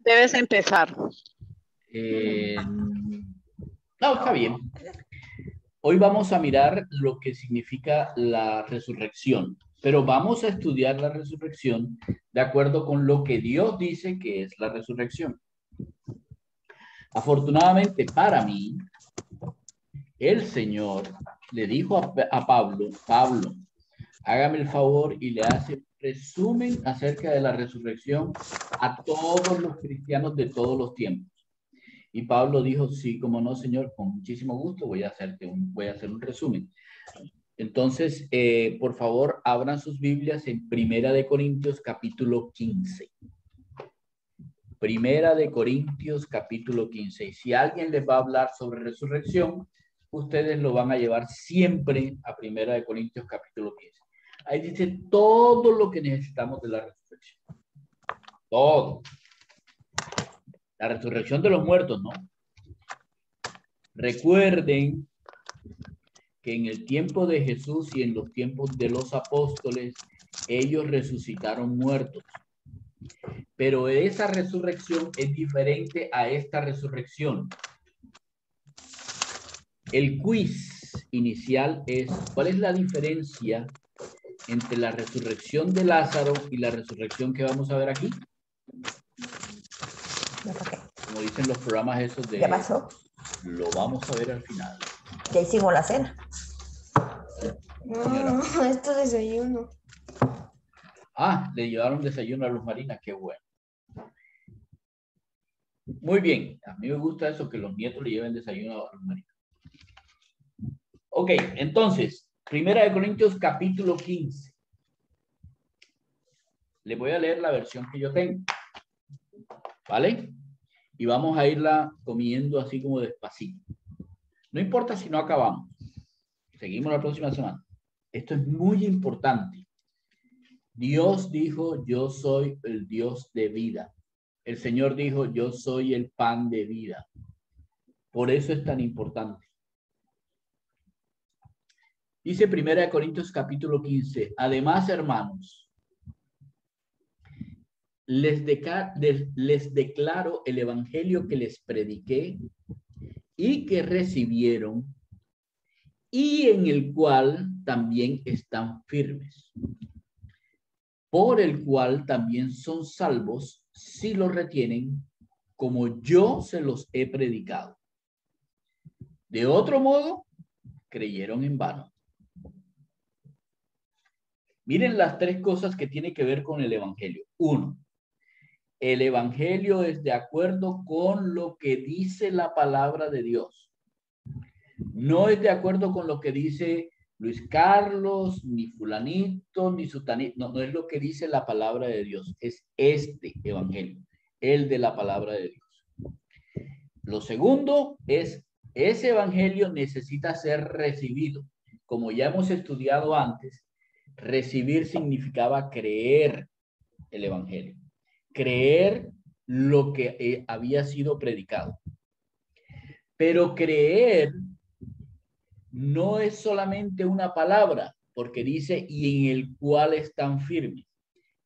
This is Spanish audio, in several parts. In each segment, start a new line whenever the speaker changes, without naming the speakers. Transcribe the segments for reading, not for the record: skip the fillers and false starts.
Debes empezar.
No, está bien. Hoy vamos a mirar lo que significa la resurrección, pero vamos a estudiar la resurrección de acuerdo con lo que Dios dice que es la resurrección. Afortunadamente para mí, el Señor le dijo a Pablo, hágame el favor y le hace resumen acerca de la resurrección a todos los cristianos de todos los tiempos. Y Pablo dijo, sí, como no, Señor, con muchísimo gusto voy a hacer un resumen. Entonces, por favor, abran sus Biblias en Primera de Corintios, capítulo 15. Primera de Corintios, capítulo 15. Y si alguien les va a hablar sobre resurrección, ustedes lo van a llevar siempre a Primera de Corintios, capítulo 15. Ahí dice todo lo que necesitamos de la resurrección. Todo. La resurrección de los muertos, ¿no? Recuerden que en el tiempo de Jesús y en los tiempos de los apóstoles, ellos resucitaron muertos. Pero esa resurrección es diferente a esta resurrección. El quiz inicial es, ¿cuál es la diferencia entre la resurrección de Lázaro y la resurrección que vamos a ver aquí? Como dicen los programas esos de...
¿Ya pasó?
Lo vamos a ver al final.
Ya hicimos la cena.
No, esto es desayuno.
Ah, le llevaron desayuno a Luz Marina, qué bueno. Muy bien, a mí me gusta eso, que los nietos le lleven desayuno a Luz Marina. Ok, entonces, Primera de Corintios capítulo 15. Le voy a leer la versión que yo tengo. ¿Vale? Y vamos a irla comiendo así como despacito. No importa si no acabamos. Seguimos la próxima semana. Esto es muy importante. Dios dijo, yo soy el Dios de vida. El Señor dijo, yo soy el pan de vida. Por eso es tan importante. Dice Primera de Corintios capítulo 15. Además, hermanos, les declaro el evangelio que les prediqué y que recibieron y en el cual también están firmes, por el cual también son salvos si lo retienen como yo se los he predicado. De otro modo, creyeron en vano. Miren las tres cosas que tienen que ver con el evangelio. Uno, el evangelio es de acuerdo con lo que dice la palabra de Dios. No es de acuerdo con lo que dice Luis Carlos, ni fulanito, ni sutanito. No, no es lo que dice la palabra de Dios. Es este evangelio, el de la palabra de Dios. Lo segundo es, ese evangelio necesita ser recibido. Como ya hemos estudiado antes, recibir significaba creer el evangelio. Creer lo que había sido predicado. Pero creer no es solamente una palabra, porque dice, y en el cual están firmes.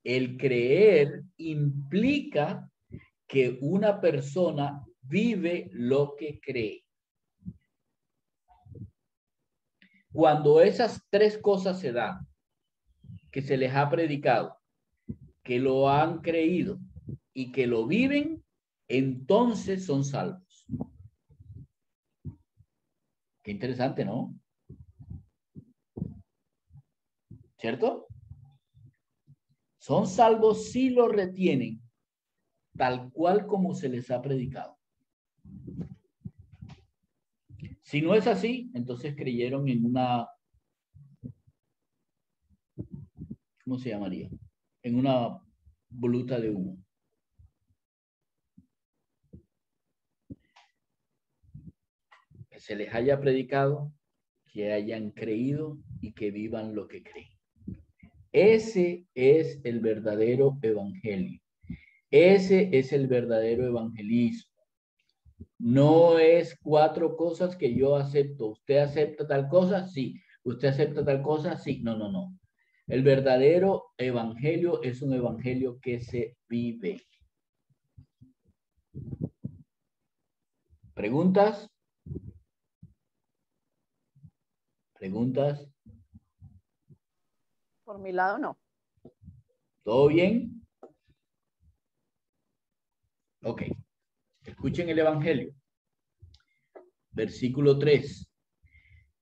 El creer implica que una persona vive lo que cree. Cuando esas tres cosas se dan, que se les ha predicado, que lo han creído y que lo viven, entonces son salvos. Qué interesante, ¿no? ¿Cierto? Son salvos si lo retienen tal cual como se les ha predicado. Si no es así, entonces creyeron en una, ¿cómo se llamaría? En una voluta de humo. Que se les haya predicado, que hayan creído y que vivan lo que creen. Ese es el verdadero evangelio. Ese es el verdadero evangelismo. No es cuatro cosas que yo acepto. ¿Usted acepta tal cosa? Sí. ¿Usted acepta tal cosa? Sí. No, no, no. El verdadero evangelio es un evangelio que se vive. ¿Preguntas? ¿Preguntas?
Por mi lado, no.
¿Todo bien? Ok. Escuchen el Evangelio. Versículo 3.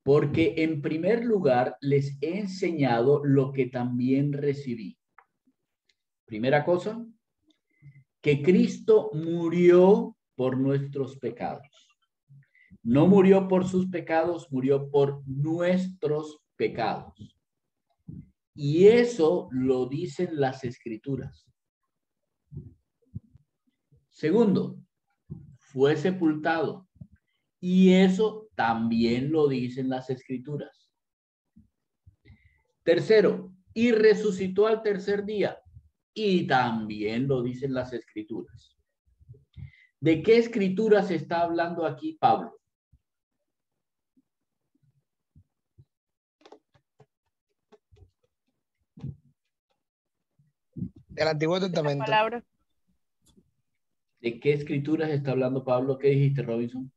Porque en primer lugar les he enseñado lo que también recibí. Primera cosa, que Cristo murió por nuestros pecados. No murió por sus pecados, murió por nuestros pecados. Y eso lo dicen las Escrituras. Segundo, fue sepultado. Y eso también lo dicen las Escrituras. Tercero, y resucitó al tercer día. Y también lo dicen las Escrituras. ¿De qué Escrituras está hablando aquí Pablo?
Del Antiguo Testamento.
Palabra.
¿De qué Escrituras está hablando Pablo? ¿Qué dijiste, Robinson?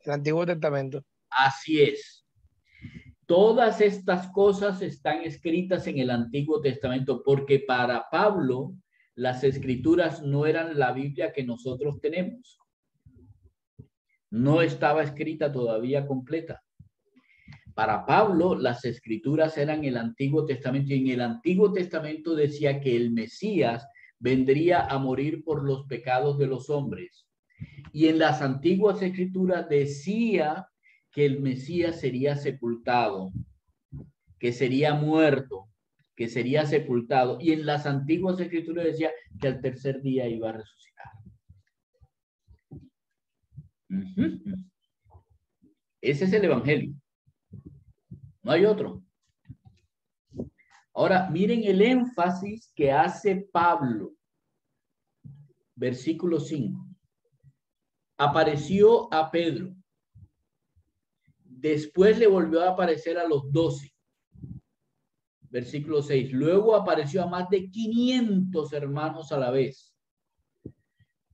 El Antiguo Testamento.
Así es. Todas estas cosas están escritas en el Antiguo Testamento porque para Pablo las Escrituras no eran la Biblia que nosotros tenemos. No estaba escrita todavía completa. Para Pablo las Escrituras eran el Antiguo Testamento y en el Antiguo Testamento decía que el Mesías vendría a morir por los pecados de los hombres. Y en las antiguas Escrituras decía que el Mesías sería sepultado, que sería muerto, que sería sepultado. Y en las antiguas Escrituras decía que al tercer día iba a resucitar. Ese es el Evangelio. No hay otro. Ahora, miren el énfasis que hace Pablo. Versículo 5. Apareció a Pedro. Después le volvió a aparecer a los 12. Versículo 6. Luego apareció a más de 500 hermanos a la vez,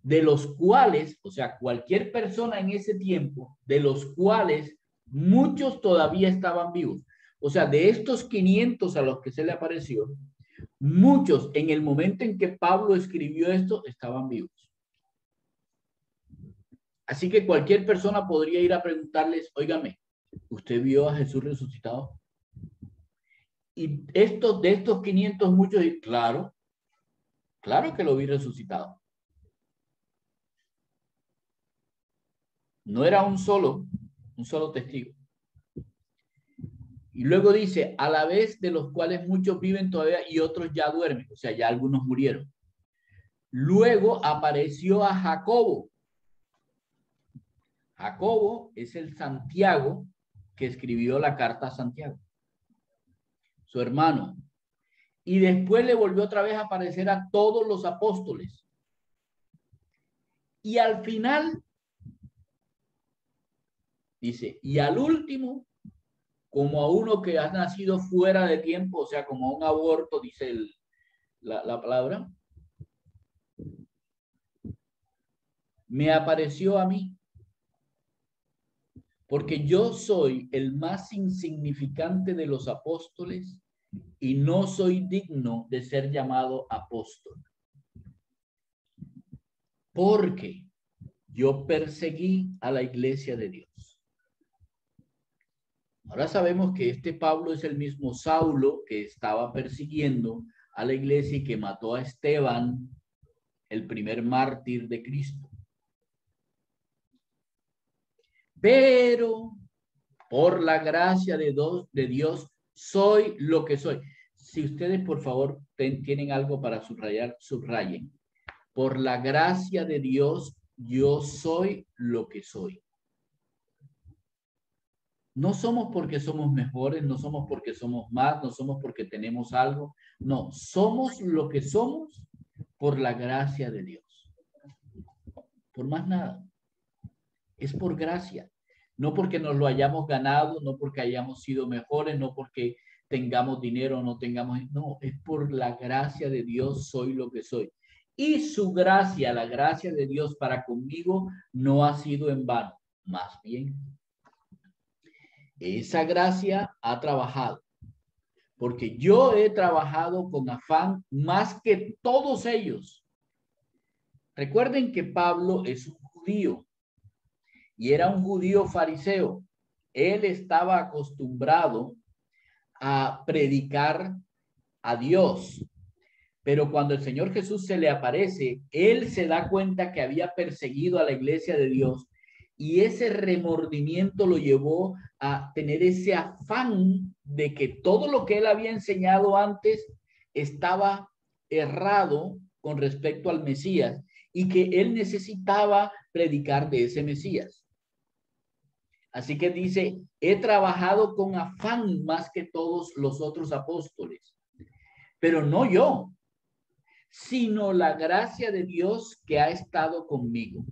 de los cuales, o sea, cualquier persona en ese tiempo, de los cuales muchos todavía estaban vivos. O sea, de estos 500 a los que se le apareció, muchos en el momento en que Pablo escribió esto estaban vivos. Así que cualquier persona podría ir a preguntarles, óigame, ¿usted vio a Jesús resucitado? Y de estos 500 muchos, claro que lo vi resucitado. No era un solo testigo. Y luego dice, a la vez de los cuales muchos viven todavía y otros ya duermen, o sea, ya algunos murieron. Luego apareció a Jacobo. Jacobo es el Santiago que escribió la carta a Santiago, su hermano. Y después le volvió otra vez a aparecer a todos los apóstoles. Y al final, dice, y al último, como a uno que ha nacido fuera de tiempo, o sea, como a un aborto, dice la palabra, me apareció a mí, porque yo soy el más insignificante de los apóstoles y no soy digno de ser llamado apóstol. Porque yo perseguí a la iglesia de Dios. Ahora sabemos que este Pablo es el mismo Saulo que estaba persiguiendo a la iglesia y que mató a Esteban, el primer mártir de Cristo. Pero por la gracia de Dios soy lo que soy. Si ustedes por favor tienen algo para subrayar, subrayen. Por la gracia de Dios yo soy lo que soy. No somos porque somos mejores, no somos porque somos más, no somos porque tenemos algo. No, somos lo que somos por la gracia de Dios. Por más nada. Es por gracia. No porque nos lo hayamos ganado, no porque hayamos sido mejores, no porque tengamos dinero o no tengamos. No, es por la gracia de Dios soy lo que soy. Y su gracia, la gracia de Dios para conmigo, no ha sido en vano. Más bien, esa gracia ha trabajado. Porque yo he trabajado con afán más que todos ellos. Recuerden que Pablo es un judío y era un judío fariseo. Él estaba acostumbrado a predicar a Dios. Pero cuando el Señor Jesús se le aparece, él se da cuenta que había perseguido a la iglesia de Dios y ese remordimiento lo llevó a tener ese afán de que todo lo que él había enseñado antes estaba errado con respecto al Mesías y que él necesitaba predicar de ese Mesías. Así que dice, he trabajado con afán más que todos los otros apóstoles, pero no yo, sino la gracia de Dios que ha estado conmigo.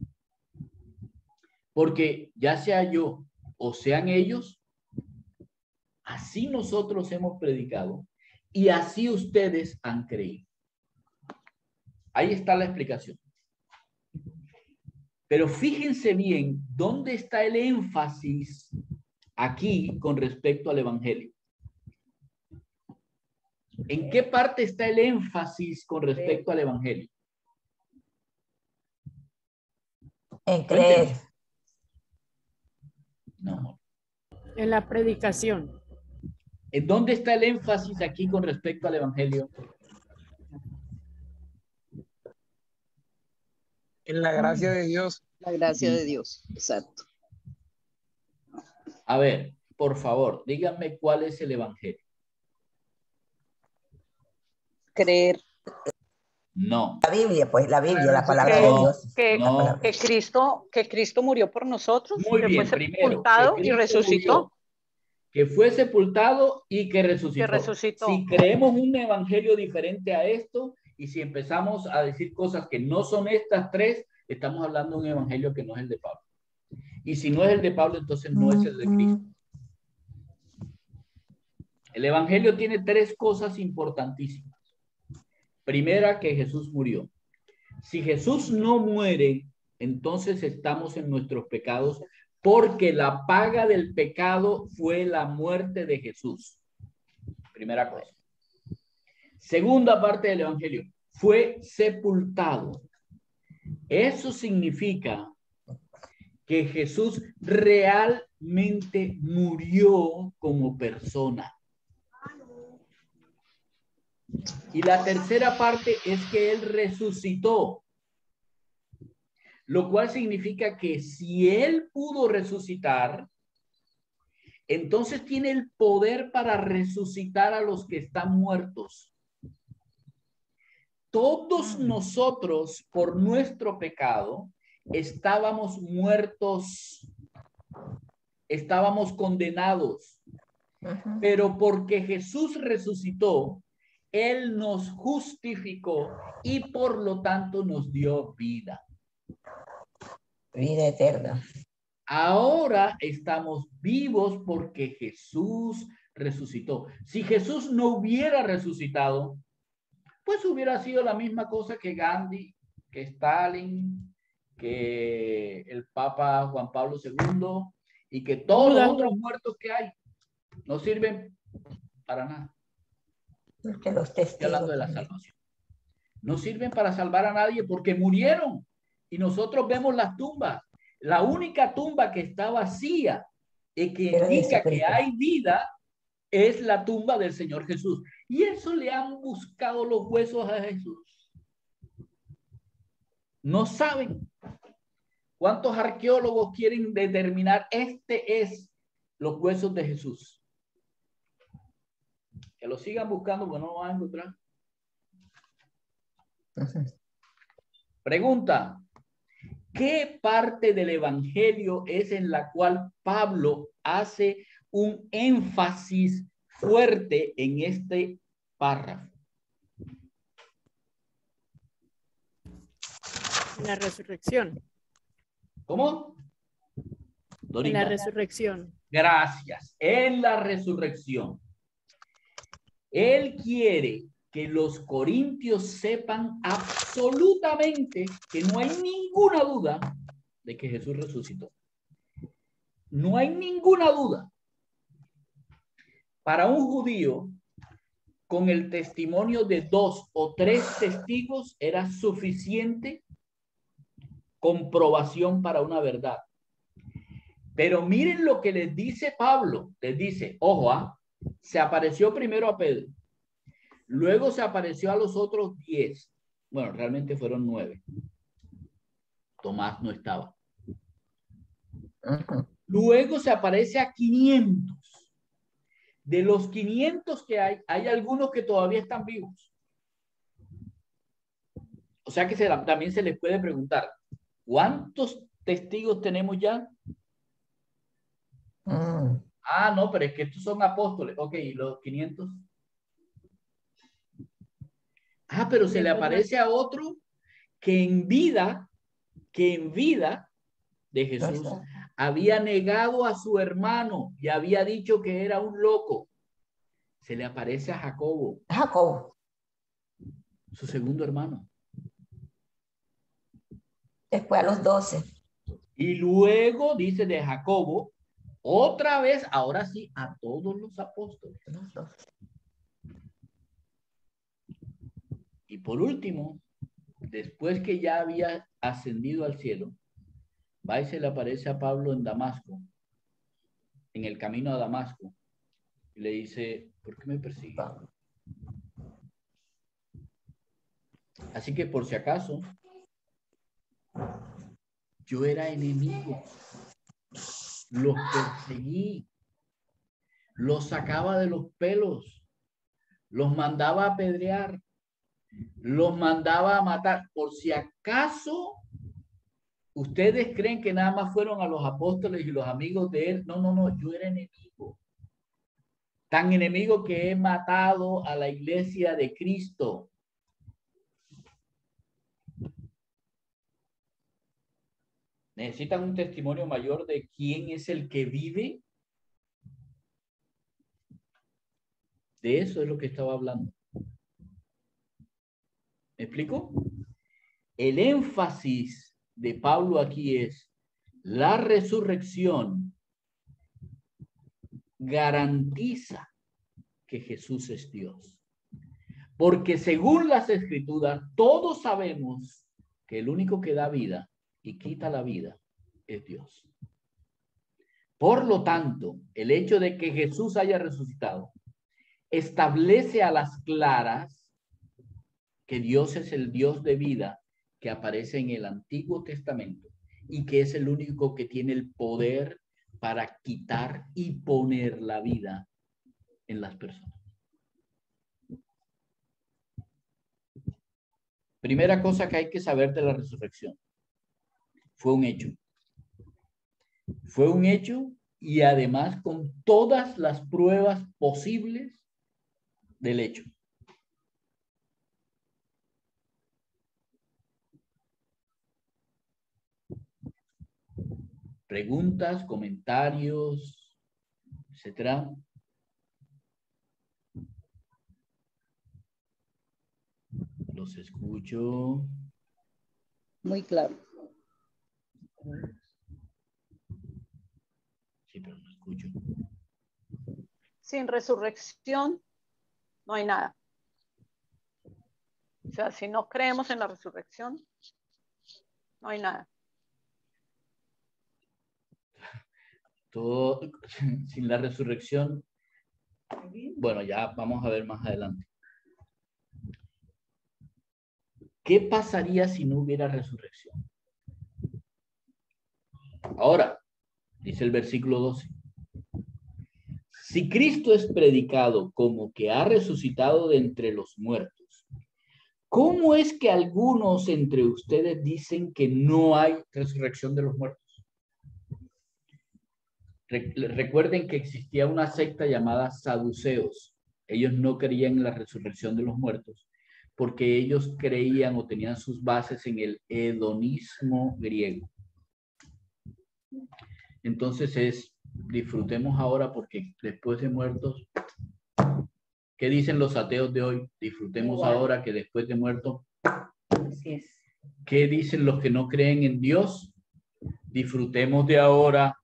Porque ya sea yo o sean ellos, así nosotros hemos predicado y así ustedes han creído. Ahí está la explicación. Pero fíjense bien dónde está el énfasis aquí con respecto al evangelio. ¿En qué parte está el énfasis con respecto al evangelio?
En creer.
No.
En la predicación.
¿En dónde está el énfasis aquí con respecto al evangelio?
En la gracia de Dios.
La gracia de Dios, exacto.
A ver, por favor, díganme cuál es el evangelio.
Creer.
No.
La Biblia, pues, la Biblia, la palabra de
No,
Dios.
no.
Que Cristo murió por nosotros,
Muy
que
bien,
fue
primero,
sepultado
que
y
Cristo
resucitó.
murió, que fue sepultado y que resucitó.
Que resucitó.
Si creemos un evangelio diferente a esto y si empezamos a decir cosas que no son estas tres, estamos hablando de un evangelio que no es el de Pablo. Y si no es el de Pablo, entonces no es el de Cristo. El evangelio tiene tres cosas importantísimas. Primera, que Jesús murió. Si Jesús no muere, entonces estamos en nuestros pecados porque la paga del pecado fue la muerte de Jesús. Primera cosa. Segunda parte del evangelio, fue sepultado. Eso significa que Jesús realmente murió como persona. Y la tercera parte es que él resucitó, lo cual significa que si él pudo resucitar, entonces tiene el poder para resucitar a los que están muertos. Todos nosotros, por nuestro pecado, estábamos muertos, estábamos condenados, pero porque Jesús resucitó, Él nos justificó y por lo tanto nos dio vida.
Vida eterna.
Ahora estamos vivos porque Jesús resucitó. Si Jesús no hubiera resucitado, pues hubiera sido la misma cosa que Gandhi, que Stalin, que el Papa Juan Pablo II y que todos los otros muertos que hay. No sirven para nada.
Que los testigos.
Estoy hablando de la salvación. No sirven para salvar a nadie porque murieron. Y nosotros vemos las tumbas. La única tumba que está vacía y que indica que hay vida es la tumba del Señor Jesús. Y eso le han buscado los huesos a Jesús. No saben cuántos arqueólogos quieren determinar este es los huesos de Jesús. Que lo sigan buscando porque no lo van a encontrar. Pregunta: ¿qué parte del evangelio es en la cual Pablo hace un énfasis fuerte en este párrafo?
La resurrección.
¿Cómo? Dorita.
En la resurrección.
Gracias. En la resurrección. Él quiere que los corintios sepan absolutamente que no hay ninguna duda de que Jesús resucitó. No hay ninguna duda. Para un judío, con el testimonio de 2 o 3 testigos era suficiente comprobación para una verdad. Pero miren lo que les dice Pablo. Les dice, ojo, se apareció primero a Pedro. Luego se apareció a los otros 10. Bueno, realmente fueron 9. Tomás no estaba. Luego se aparece a 500. De los 500 que hay algunos que todavía están vivos. O sea que también se les puede preguntar, ¿cuántos testigos tenemos ya? Ah, no, pero es que estos son apóstoles. Ok, ¿y los 500? Ah, pero se le aparece a otro que en vida de Jesús había negado a su hermano y había dicho que era un loco. Se le aparece a Jacobo.
Jacobo.
Su segundo hermano.
Después a los 12.
Y luego dice de Jacobo, otra vez, ahora sí, a todos los apóstoles.
Los 12.
Y por último, después que ya había ascendido al cielo, va y se le aparece a Pablo en Damasco, en el camino a Damasco, y le dice, ¿por qué me persigue? Así que por si acaso, yo era enemigo, los perseguí, los sacaba de los pelos, los mandaba a apedrear, los mandaba a matar. Por si acaso ustedes creen que nada más fueron a los apóstoles y los amigos de él. No, no, no, yo era enemigo. Tan enemigo que he matado a la iglesia de Cristo. ¿Necesitan un testimonio mayor de quién es el que vive? De eso es lo que estaba hablando. ¿Me explico? El énfasis de Pablo aquí es la resurrección garantiza que Jesús es Dios. Porque según las Escrituras, todos sabemos que el único que da vida y quita la vida es Dios. Por lo tanto, el hecho de que Jesús haya resucitado establece a las claras que Dios es el Dios de vida que aparece en el Antiguo Testamento y que es el único que tiene el poder para quitar y poner la vida en las personas. Primera cosa que hay que saber de la resurrección. Fue un hecho. Fue un hecho y además con todas las pruebas posibles del hecho. Preguntas, comentarios, etcétera. Los escucho.
Muy claro.
Sí, pero no escucho.
Sin resurrección no hay nada. O sea, si no creemos en la resurrección, no hay nada.
Todo sin la resurrección. Bueno, ya vamos a ver más adelante. ¿Qué pasaría si no hubiera resurrección? Ahora, dice el versículo 12. Si Cristo es predicado como que ha resucitado de entre los muertos, ¿cómo es que algunos entre ustedes dicen que no hay resurrección de los muertos? Recuerden que existía una secta llamada saduceos. Ellos no creían en la resurrección de los muertos porque ellos creían o tenían sus bases en el hedonismo griego. Entonces disfrutemos ahora porque después de muertos ¿Qué dicen los ateos de hoy? Disfrutemos
Igual.
ahora que después de muerto.
Así es.
¿Qué dicen los que no creen en Dios? Disfrutemos de ahora,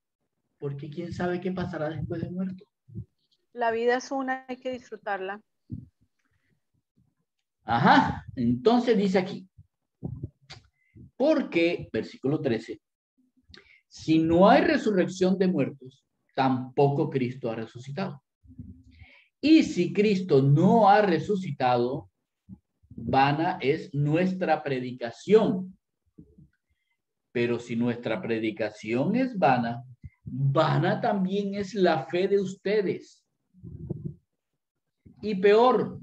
porque quién sabe qué pasará después de muerto.
La vida es una, hay que disfrutarla.
Ajá, entonces dice aquí, porque, versículo 13, si no hay resurrección de muertos, tampoco Cristo ha resucitado. Y si Cristo no ha resucitado, vana es nuestra predicación. Pero si nuestra predicación es vana, vana también es la fe de ustedes. Y peor,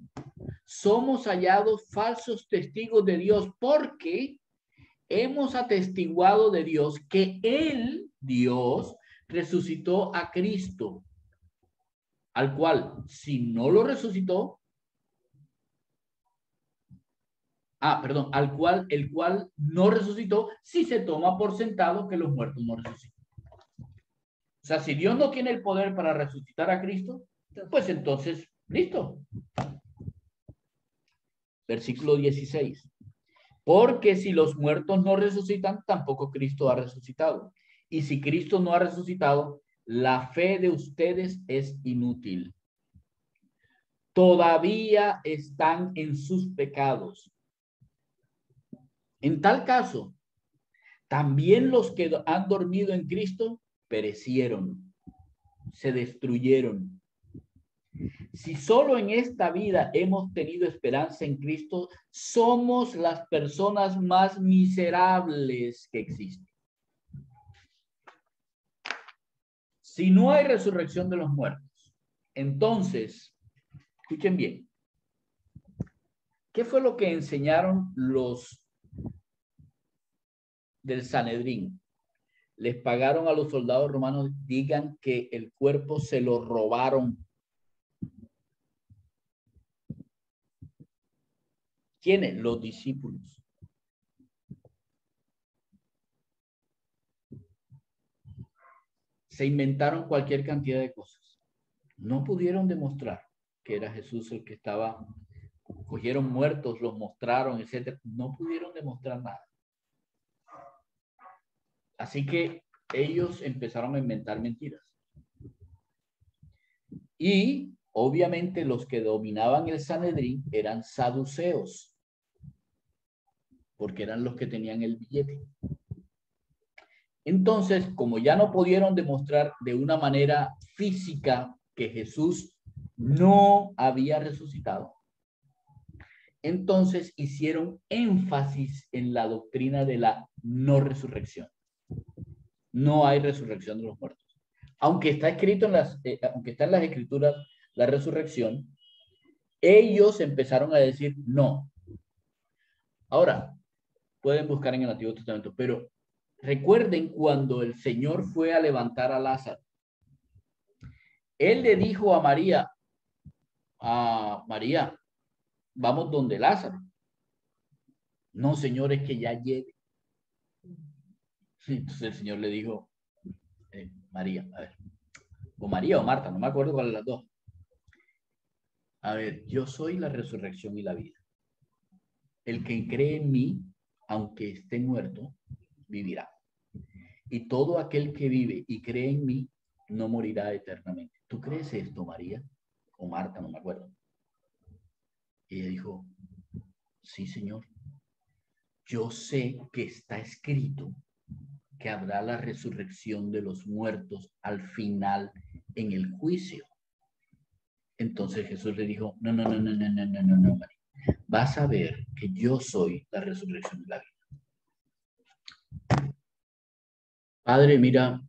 somos hallados falsos testigos de Dios porque hemos atestiguado de Dios que Él, Dios, resucitó a Cristo, al cual, si no lo resucitó, el cual no resucitó, si se toma por sentado que los muertos no resucitan. O sea, si Dios no tiene el poder para resucitar a Cristo, pues entonces, listo. Versículo 16. Porque si los muertos no resucitan, tampoco Cristo ha resucitado. Y si Cristo no ha resucitado, la fe de ustedes es inútil. Todavía están en sus pecados. En tal caso, también los que han dormido en Cristo perecieron, se destruyeron. Si solo en esta vida hemos tenido esperanza en Cristo, somos las personas más miserables que existen. Si no hay resurrección de los muertos, entonces, escuchen bien, ¿qué fue lo que enseñaron los del Sanedrín? Les pagaron a los soldados romanos, digan que el cuerpo se lo robaron. ¿Quiénes? Los discípulos. Se inventaron cualquier cantidad de cosas. No pudieron demostrar que era Jesús el que estaba. Cogieron muertos, los mostraron, etcétera. No pudieron demostrar nada. Así que ellos empezaron a inventar mentiras. Y obviamente los que dominaban el Sanedrín eran saduceos, porque eran los que tenían el billete. Entonces, como ya no pudieron demostrar de una manera física que Jesús no había resucitado, entonces hicieron énfasis en la doctrina de la no resurrección. No hay resurrección de los muertos. Aunque está escrito aunque está en las escrituras la resurrección, ellos empezaron a decir no. Ahora, pueden buscar en el Antiguo Testamento, pero recuerden cuando el Señor fue a levantar a Lázaro. Él le dijo a María, vamos donde Lázaro. No, Señor, es que ya llegue. Entonces el Señor le dijo, María, a ver, o María o Marta, no me acuerdo cuál de las dos. A ver, yo soy la resurrección y la vida. El que cree en mí, aunque esté muerto, vivirá. Y todo aquel que vive y cree en mí, no morirá eternamente. ¿Tú crees esto, María? O Marta, no me acuerdo. Y ella dijo, sí, Señor. Yo sé que está escrito que habrá la resurrección de los muertos al final en el juicio. Entonces Jesús le dijo, no, María. Vas a ver que yo soy la resurrección de la vida. Padre, mira,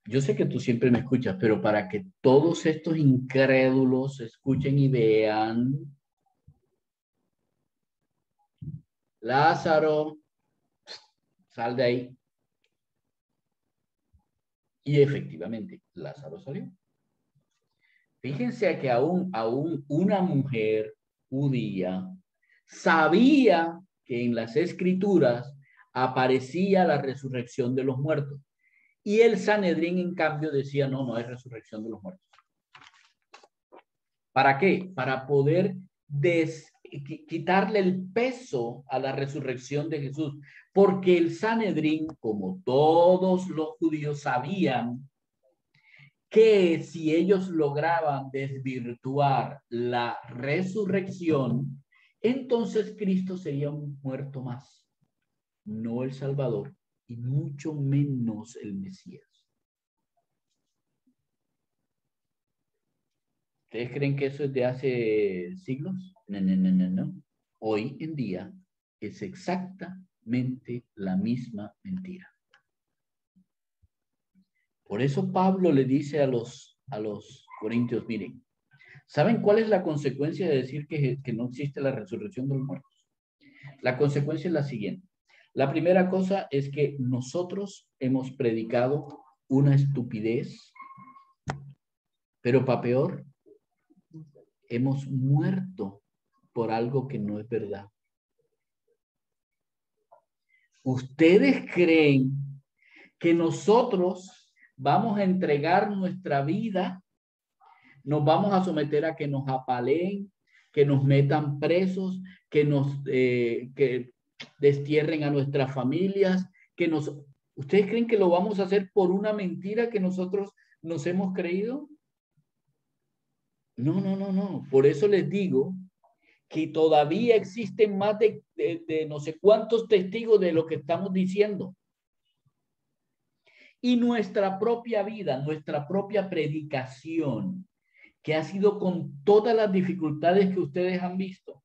yo sé que tú siempre me escuchas, pero para que todos estos incrédulos escuchen y vean, Lázaro, sal de ahí. Y efectivamente, Lázaro salió. Fíjense que aún una mujer judía sabía que en las escrituras aparecía la resurrección de los muertos. Y el Sanedrín, en cambio, decía, no hay resurrección de los muertos. ¿Para qué? Para poder quitarle el peso a la resurrección de Jesús. Porque el Sanedrín, como todos los judíos sabían, que si ellos lograban desvirtuar la resurrección, entonces Cristo sería un muerto más, no el Salvador, y mucho menos el Mesías. ¿Ustedes creen que eso es de hace siglos? No, no, no, no, no. Hoy en día es exactamente la misma mentira. Por eso Pablo le dice a los corintios, miren, ¿saben cuál es la consecuencia de decir que no existe la resurrección de los muertos? La consecuencia es la siguiente. La primera cosa es que nosotros hemos predicado una estupidez, pero para peor, hemos muerto por algo que no es verdad. ¿Ustedes creen que nosotros vamos a entregar nuestra vida, nos vamos a someter a que nos apaleen, que nos metan presos, que destierren a nuestras familias, ¿ustedes creen que lo vamos a hacer por una mentira que nosotros nos hemos creído? No, no, no, no. Por eso les digo que todavía existen más de no sé cuántos testigos de lo que estamos diciendo. Y nuestra propia vida, nuestra propia predicación, que ha sido con todas las dificultades que ustedes han visto,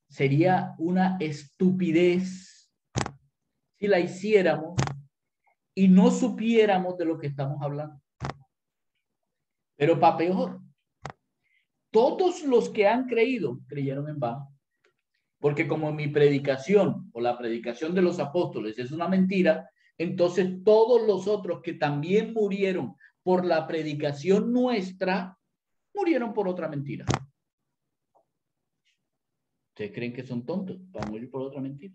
sería una estupidez si la hiciéramos y no supiéramos de lo que estamos hablando. Pero para peor, todos los que han creído, creyeron en vano. Porque como mi predicación o la predicación de los apóstoles es una mentira, entonces todos los otros que también murieron por la predicación nuestra, murieron por otra mentira. ¿Ustedes creen que son tontos para morir por otra mentira?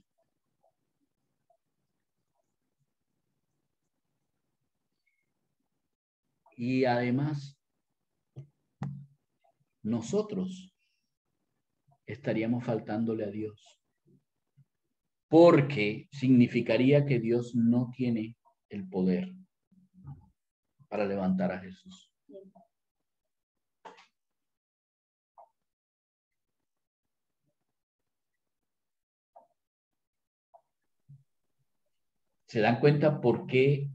Y además, nosotros estaríamos faltándole a Dios. Porque significaría que Dios no tiene el poder para levantar a Jesús. ¿Se dan cuenta por qué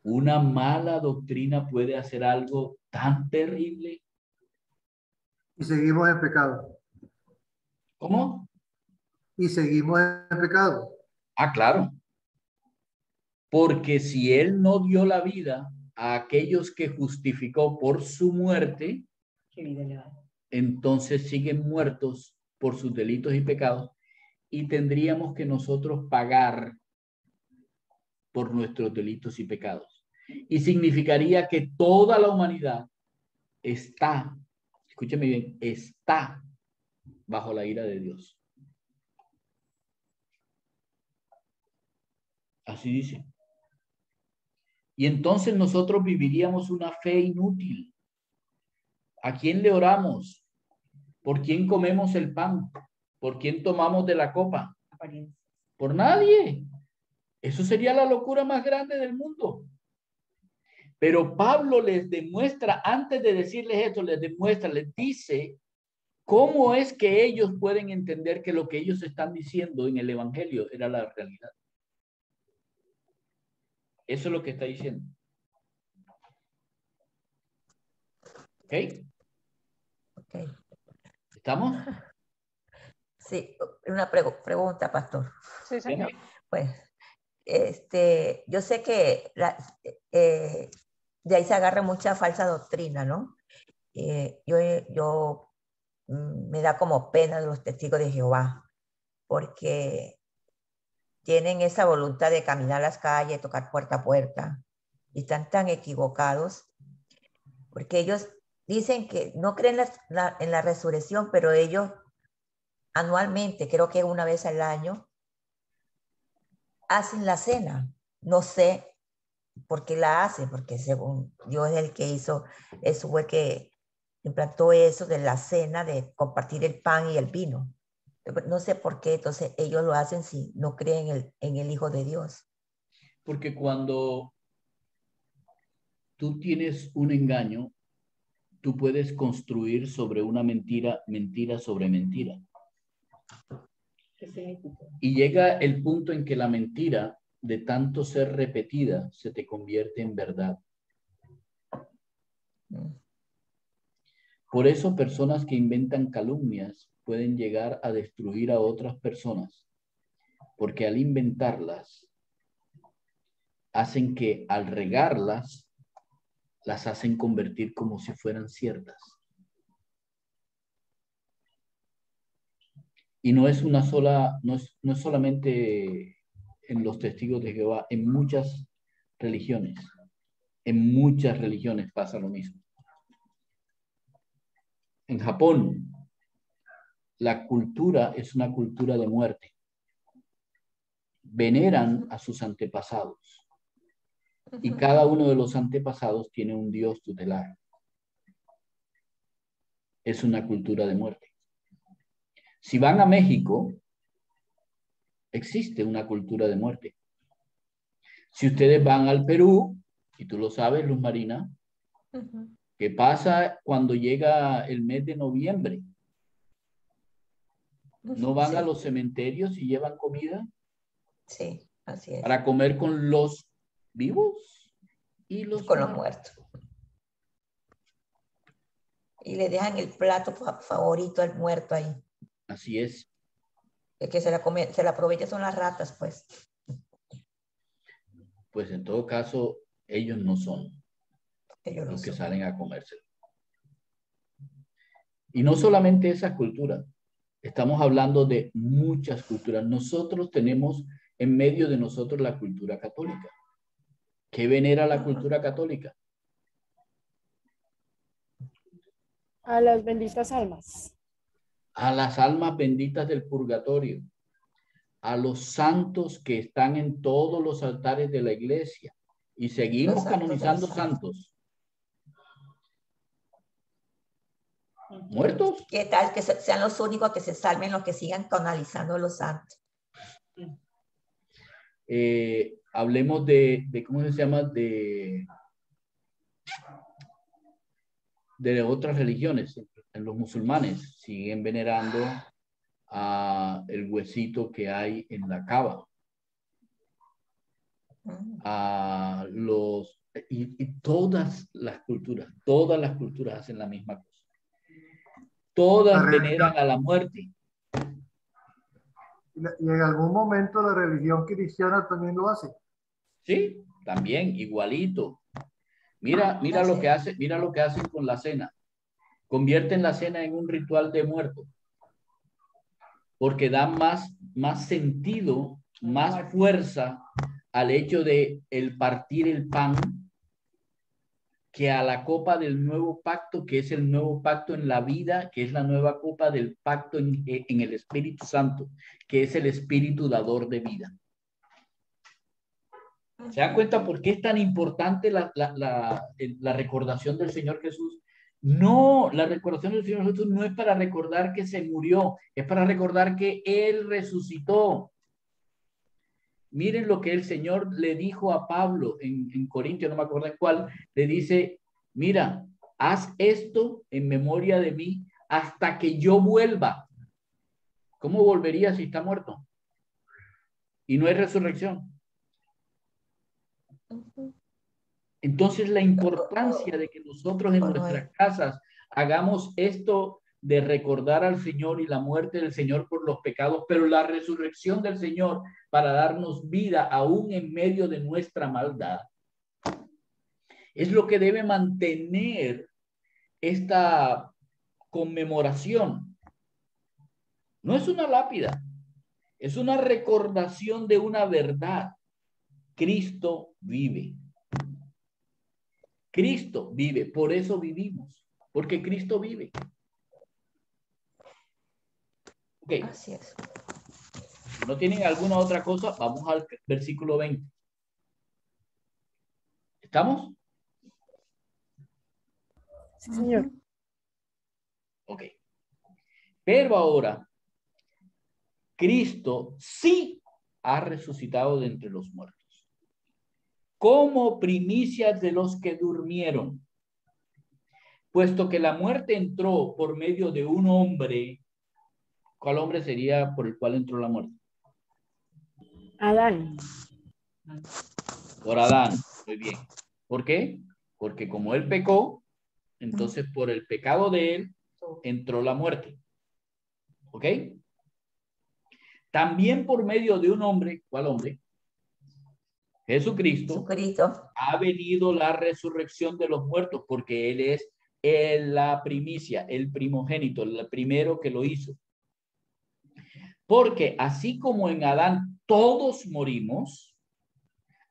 una mala doctrina puede hacer algo tan terrible?
Y seguimos en pecado.
¿Cómo?
Y seguimos en pecado.
Ah, claro. Porque si Él no dio la vida a aquellos que justificó por su muerte, entonces siguen muertos por sus delitos y pecados y tendríamos que nosotros pagar por nuestros delitos y pecados. Y significaría que toda la humanidad está, escúcheme bien, está bajo la ira de Dios. Así dice. Y entonces nosotros viviríamos una fe inútil. ¿A quién le oramos? ¿Por quién comemos el pan? ¿Por quién tomamos de la copa? Por nadie. Eso sería la locura más grande del mundo. Pero Pablo les demuestra, antes de decirles esto, les demuestra, les dice cómo es que ellos pueden entender que lo que ellos están diciendo en el evangelio era la realidad. Eso es lo que está diciendo. ¿Ok?
Okay.
¿Estamos?
Sí, una pregunta, pastor.
Sí, señor.
Pues, yo sé que de ahí se agarra mucha falsa doctrina, ¿no? Yo me da como pena de los testigos de Jehová, porque tienen esa voluntad de caminar las calles, tocar puerta a puerta, y están tan equivocados, porque ellos dicen que no creen en la resurrección, pero ellos anualmente, creo que una vez al año, hacen la cena. No sé por qué la hacen, porque según Dios es el que hizo, eso fue que implantó eso de la cena, de compartir el pan y el vino. No sé por qué, entonces ellos lo hacen si no creen en el Hijo de Dios.
Porque cuando tú tienes un engaño, tú puedes construir sobre una mentira, mentira sobre mentira. Y llega el punto en que la mentira, de tanto ser repetida, se te convierte en verdad. Por eso personas que inventan calumnias pueden llegar a destruir a otras personas, porque al inventarlas, hacen que al regarlas, las hacen convertir como si fueran ciertas. Y no es una sola, no es solamente en los testigos de Jehová, en muchas religiones pasa lo mismo. En Japón, la cultura es una cultura de muerte. Veneran a sus antepasados. Y cada uno de los antepasados tiene un dios tutelar. Es una cultura de muerte. Si van a México, existe una cultura de muerte. Si ustedes van al Perú, y tú lo sabes, Luz Marina, ¿qué pasa cuando llega el mes de noviembre? ¿No van a los cementerios y llevan comida?
Sí, así es.
Para comer con los vivos y los
con los muertos. Y le dejan el plato favorito al muerto ahí.
Así es.
El que se la aprovecha son las ratas, pues.
Pues en todo caso, ellos no son
Ellos
los que
son.
salen a comérselo. Y no solamente esa cultura. Estamos hablando de muchas culturas. Nosotros tenemos en medio de nosotros la cultura católica. ¿Qué venera la cultura católica?
A las benditas almas.
A las almas benditas del purgatorio, a los santos que están en todos los altares de la iglesia, y seguimos canonizando santos. ¿Muertos?
¿Qué tal que sean los únicos que se salven los que sigan canalizando a los santos?
Hablemos de ¿cómo se llama? De otras religiones. En los musulmanes siguen venerando a el huesito que hay en la cava. A los y todas las culturas hacen la misma cosa. Todas veneran a la muerte.
Y en algún momento la religión cristiana también lo hace.
Sí, también igualito. Mira lo que hacen con la cena. Convierten la cena en un ritual de muerto. Porque da más sentido, más fuerza al hecho de el partir el pan que a la copa del nuevo pacto, que es el nuevo pacto en la vida, que es la nueva copa del pacto en el Espíritu Santo, que es el Espíritu dador de vida. ¿Se dan cuenta por qué es tan importante la recordación del Señor Jesús? No, la recordación del Señor Jesús no es para recordar que se murió, es para recordar que Él resucitó. Miren lo que el Señor le dijo a Pablo en Corintios, no me acuerdo cuál, le dice, mira, haz esto en memoria de mí hasta que yo vuelva. ¿Cómo volvería si está muerto? Y no hay resurrección. Entonces la importancia de que nosotros en nuestras casas hagamos esto de recordar al Señor y la muerte del Señor por los pecados, pero la resurrección del Señor para darnos vida aún en medio de nuestra maldad, es lo que debe mantener esta conmemoración. No es una lápida, es una recordación de una verdad. Cristo vive. Cristo vive, por eso vivimos, porque Cristo vive. Ok.
Así es.
Si no tienen alguna otra cosa, vamos al versículo 20. ¿Estamos?
Sí, señor.
Ok. Pero ahora, Cristo sí ha resucitado de entre los muertos, como primicias de los que durmieron. Puesto que la muerte entró por medio de un hombre, ¿cuál hombre sería por el cual entró la muerte?
Adán.
Por Adán. Muy bien. ¿Por qué? Porque como él pecó, entonces por el pecado de él entró la muerte. ¿Ok? También por medio de un hombre, ¿cuál hombre? Jesucristo,
Jesucristo.
ha venido la resurrección de los muertos, porque él es la primicia, el primogénito, el primero que lo hizo. Porque así como en Adán todos morimos,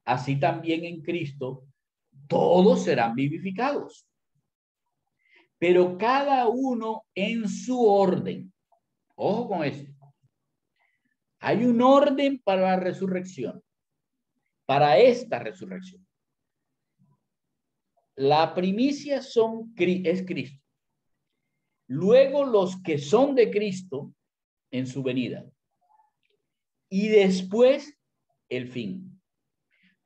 así también en Cristo todos serán vivificados. Pero cada uno en su orden. Ojo con esto. Hay un orden para la resurrección, para esta resurrección. La primicia es Cristo. Luego los que son de Cristo en su venida. Y después el fin.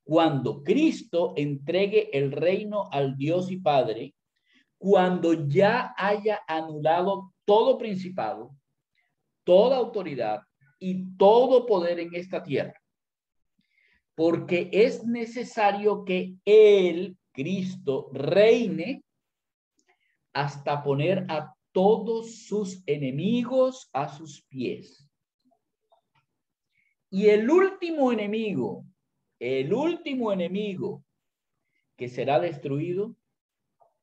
Cuando Cristo entregue el reino al Dios y Padre, cuando ya haya anulado todo principado, toda autoridad y todo poder en esta tierra. Porque es necesario que Él, Cristo, reine hasta poner a todos sus enemigos a sus pies. Y el último enemigo que será destruido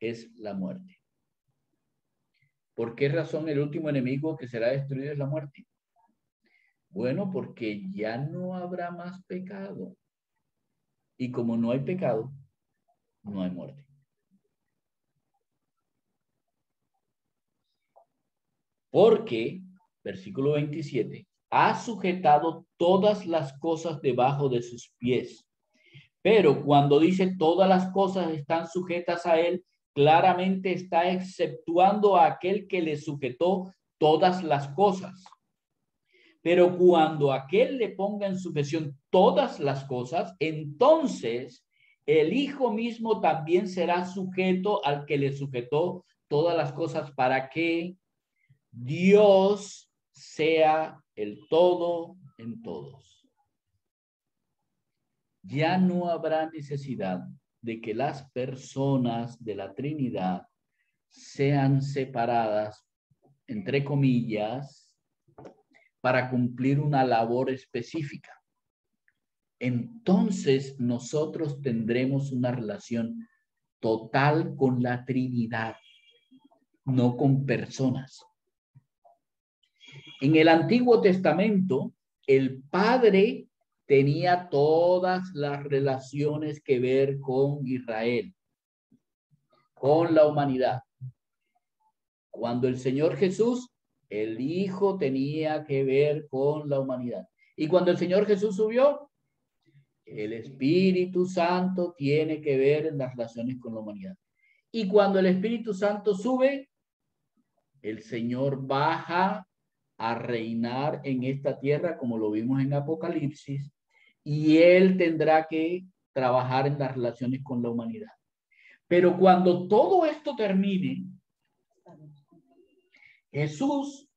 es la muerte. ¿Por qué razón el último enemigo que será destruido es la muerte? Bueno, porque ya no habrá más pecado. Y como no hay pecado, no hay muerte. Porque, versículo 27, ha sujetado todas las cosas debajo de sus pies. Pero cuando dice todas las cosas están sujetas a él, claramente está exceptuando a aquel que le sujetó todas las cosas. Pero cuando aquel le ponga en sujeción todas las cosas, entonces el Hijo mismo también será sujeto al que le sujetó todas las cosas, para que Dios sea el todo en todos. Ya no habrá necesidad de que las personas de la Trinidad sean separadas, entre comillas, para cumplir una labor específica. Entonces nosotros tendremos una relación total con la Trinidad, no con personas. En el Antiguo Testamento, el Padre tenía todas las relaciones que ver con Israel, con la humanidad. Cuando el Señor Jesús, el Hijo tenía que ver con la humanidad. Y cuando el Señor Jesús subió, el Espíritu Santo tiene que ver en las relaciones con la humanidad. Y cuando el Espíritu Santo sube, el Señor baja a reinar en esta tierra, como lo vimos en Apocalipsis, y Él tendrá que trabajar en las relaciones con la humanidad. Pero cuando todo esto termine, Jesús,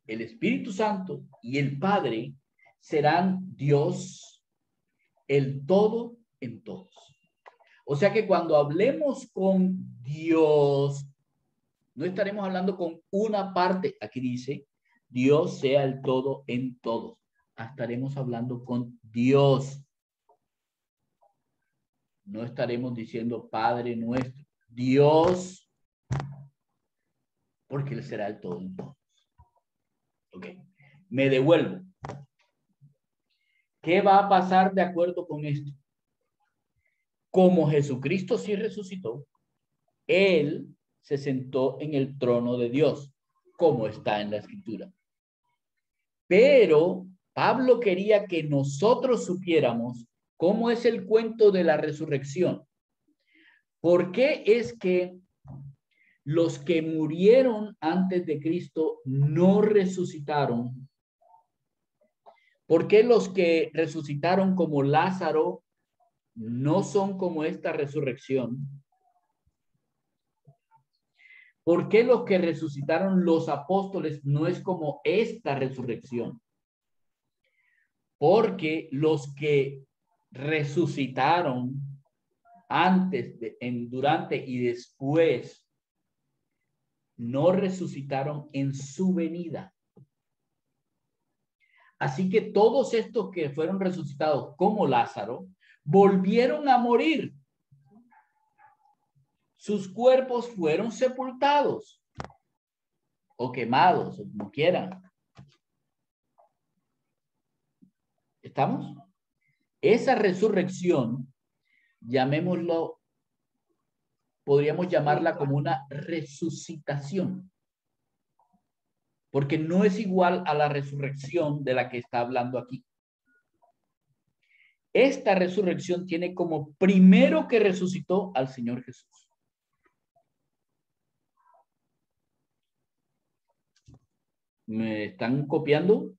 el Espíritu Santo y el Padre serán Dios, el todo en todos. O sea que cuando hablemos con Dios, no estaremos hablando con una parte. Aquí dice, Dios sea el todo en todos. Estaremos hablando con Dios. No estaremos diciendo Padre nuestro. Dios, porque Él será el todo en todos. Ok, me devuelvo. ¿Qué va a pasar de acuerdo con esto? Como Jesucristo sí resucitó, Él se sentó en el trono de Dios, como está en la Escritura. Pero Pablo quería que nosotros supiéramos cómo es el cuento de la resurrección. ¿Por qué es que los que murieron antes de Cristo no resucitaron. ¿Por qué los que resucitaron como Lázaro no son como esta resurrección? ¿Por qué los que resucitaron los apóstoles no es como esta resurrección? Porque los que resucitaron antes, durante y después no resucitaron en su venida. Así que todos estos que fueron resucitados como Lázaro volvieron a morir. Sus cuerpos fueron sepultados o quemados, o como quieran. ¿Estamos? Esa resurrección, llamémoslo, podríamos llamarla como una resucitación, porque no es igual a la resurrección de la que está hablando aquí. Esta resurrección tiene como primero que resucitó al Señor Jesús. ¿Me están copiando?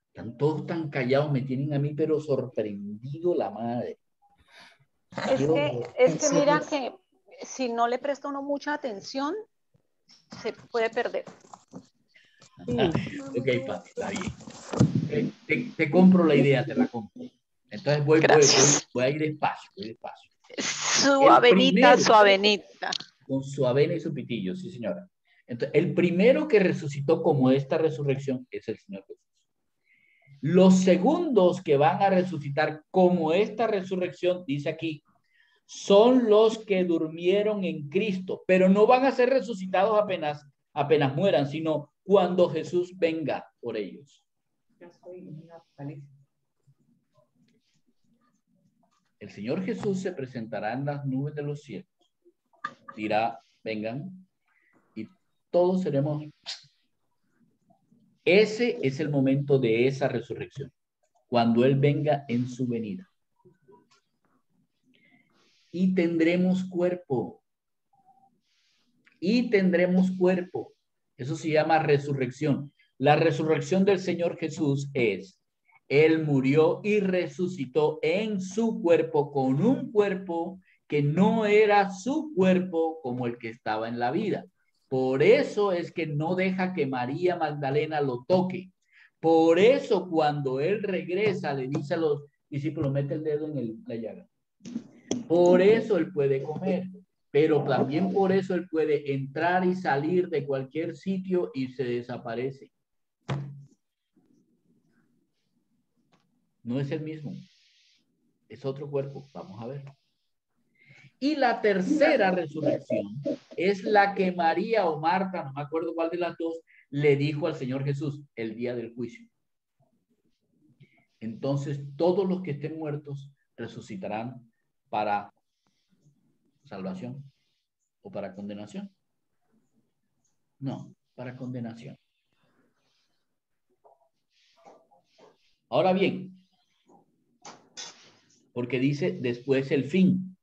Están todos tan callados, me tienen a mí pero sorprendido la madre.
Es que mira que si no le presta uno mucha atención, se puede perder.
Ok, Pati, está bien. Te compro la idea, te la compro. Entonces voy a ir despacio,
Suavenita, suavenita.
Con su avena y su pitillo, sí, señora. Entonces, el primero que resucitó como esta resurrección es el Señor Jesús. Los segundos que van a resucitar como esta resurrección, dice aquí, son los que durmieron en Cristo, pero no van a ser resucitados apenas mueran, sino cuando Jesús venga por ellos. El Señor Jesús se presentará en las nubes de los cielos, dirá, vengan, y todos seremos. Ese es el momento de esa resurrección, cuando Él venga en su venida. Y tendremos cuerpo. Y tendremos cuerpo. Eso se llama resurrección. La resurrección del Señor Jesús es, Él murió y resucitó en su cuerpo, con un cuerpo que no era su cuerpo como el que estaba en la vida. Por eso es que no deja que María Magdalena lo toque. Por eso cuando Él regresa le dice a los discípulos, mete el dedo en la llaga. Por eso Él puede comer. Pero también por eso Él puede entrar y salir de cualquier sitio y se desaparece. No es el mismo. Es otro cuerpo. Vamos a ver. Y la tercera resurrección es la que María o Marta, no me acuerdo cuál de las dos, le dijo al Señor Jesús el día del juicio. Entonces todos los que estén muertos resucitarán para salvación o para condenación. No, para condenación. Ahora bien, porque dice después el fin.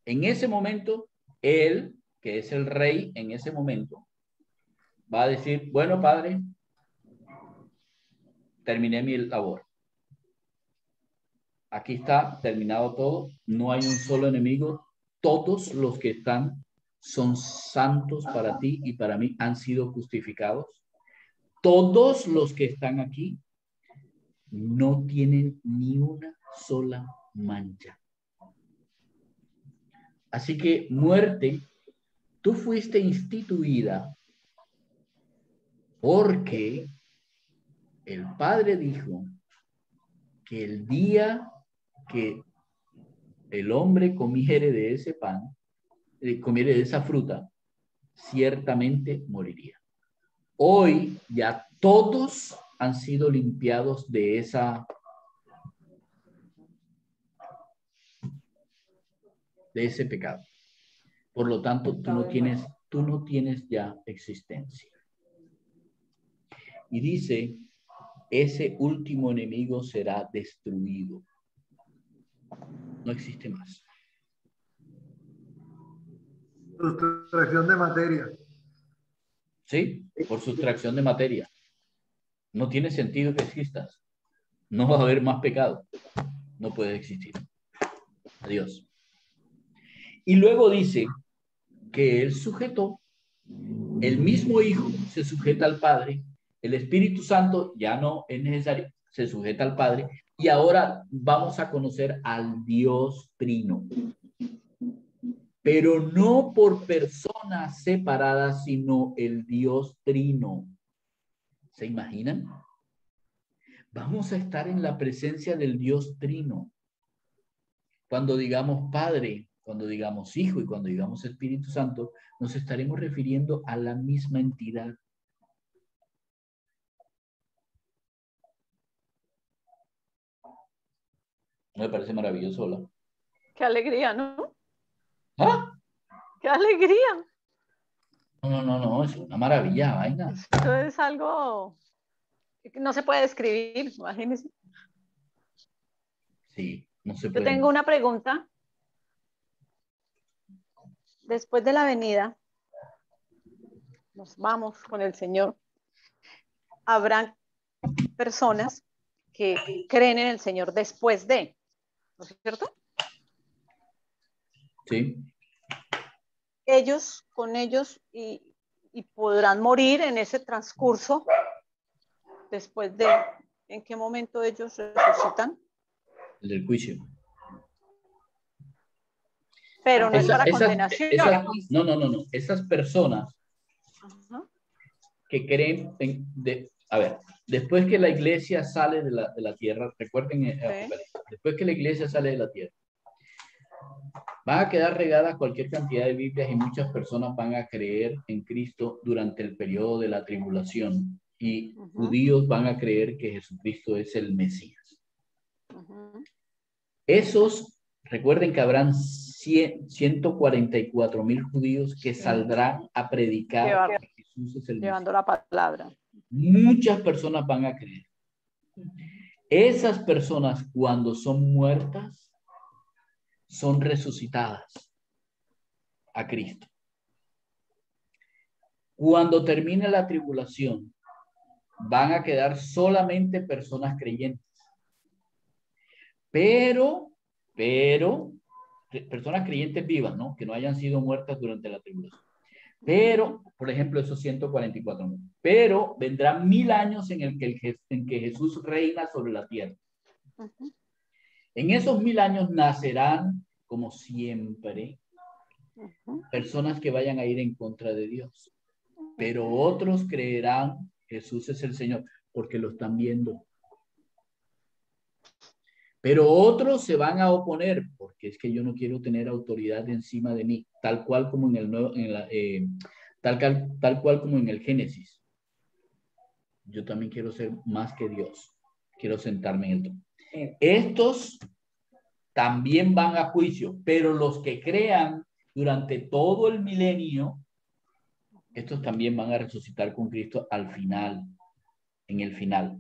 En ese momento, Él, que es el rey en ese momento, va a decir, bueno, Padre, terminé mi labor. Aquí está terminado todo. No hay un solo enemigo. Todos los que están son santos para ti y para mí, han sido justificados. Todos los que están aquí no tienen ni una sola mancha. Así que, muerte, tú fuiste instituida porque el Padre dijo que el día que el hombre comiere de ese pan, comiere de esa fruta, ciertamente moriría. Hoy ya todos han sido limpiados de ese pecado. Por lo tanto, tú no tienes ya existencia. Y dice, ese último enemigo será destruido. No existe más.
Sustracción de materia.
¿Sí? Por sustracción de materia. No tiene sentido que existas. No va a haber más pecado. No puede existir. Adiós. Y luego dice que el sujeto, el mismo Hijo se sujeta al Padre, el Espíritu Santo ya no es necesario, se sujeta al Padre, y ahora vamos a conocer al Dios Trino. Pero no por personas separadas, sino el Dios Trino. ¿Se imaginan? Vamos a estar en la presencia del Dios Trino. Cuando digamos Padre, cuando digamos Hijo y cuando digamos Espíritu Santo, nos estaremos refiriendo a la misma entidad. Me parece maravilloso, ¿verdad?
Qué alegría, ¿no?
¿Ah?
Qué alegría.
No, es una maravilla, vaina.
Esto es algo que no se puede describir, imagínense.
Sí, no se
Yo
puede.
tengo una pregunta. Después de la venida, nos vamos con el Señor. Habrán personas que creen en el Señor después de, ¿no es cierto?
Sí.
Ellos, con ellos, y podrán morir en ese transcurso después de, ¿en qué momento ellos resucitan?
El del juicio.
Pero no es para condenación.
No. Esas personas
Ajá.
que creen a ver, después que la iglesia sale de la tierra, recuerden, después que la iglesia sale de la tierra, van a quedar regadas cualquier cantidad de Biblias y muchas personas van a creer en Cristo durante el periodo de la tribulación y judíos van a creer que Jesucristo es el Mesías. Esos, recuerden que habrán 144,000 judíos que saldrán a predicar que Jesús es el Mesías.
Llevando la palabra.
Muchas personas van a creer. Esas personas, cuando son muertas, son resucitadas a Cristo. Cuando termine la tribulación, van a quedar solamente personas creyentes. Pero, personas creyentes vivas, ¿no? Que no hayan sido muertas durante la tribulación. Pero, por ejemplo, esos 144,000. Pero vendrán 1000 años en que Jesús reina sobre la tierra. En esos 1000 años nacerán, como siempre, personas que vayan a ir en contra de Dios. Pero otros creerán Jesús es el Señor porque lo están viendo. Pero otros se van a oponer porque es que yo no quiero tener autoridad encima de mí, tal cual como en el nuevo, tal cual como en el Génesis. Yo también quiero ser más que Dios. Quiero sentarme en el trono. Estos también van a juicio, pero los que crean durante todo el milenio, estos también van a resucitar con Cristo al final, en el final.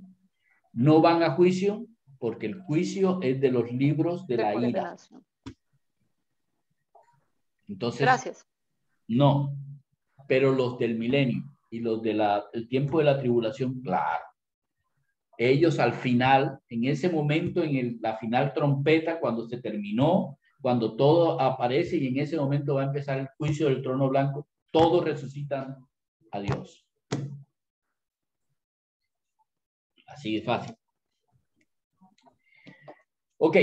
No van a juicio porque el juicio es de los libros de la ira. Entonces,
gracias.
No, pero los del milenio y los del tiempo de la tribulación, claro. Ellos al final, en ese momento, la final trompeta, cuando se terminó, cuando todo aparece y en ese momento va a empezar el juicio del trono blanco, todos resucitan a Dios. Así de fácil. Ok.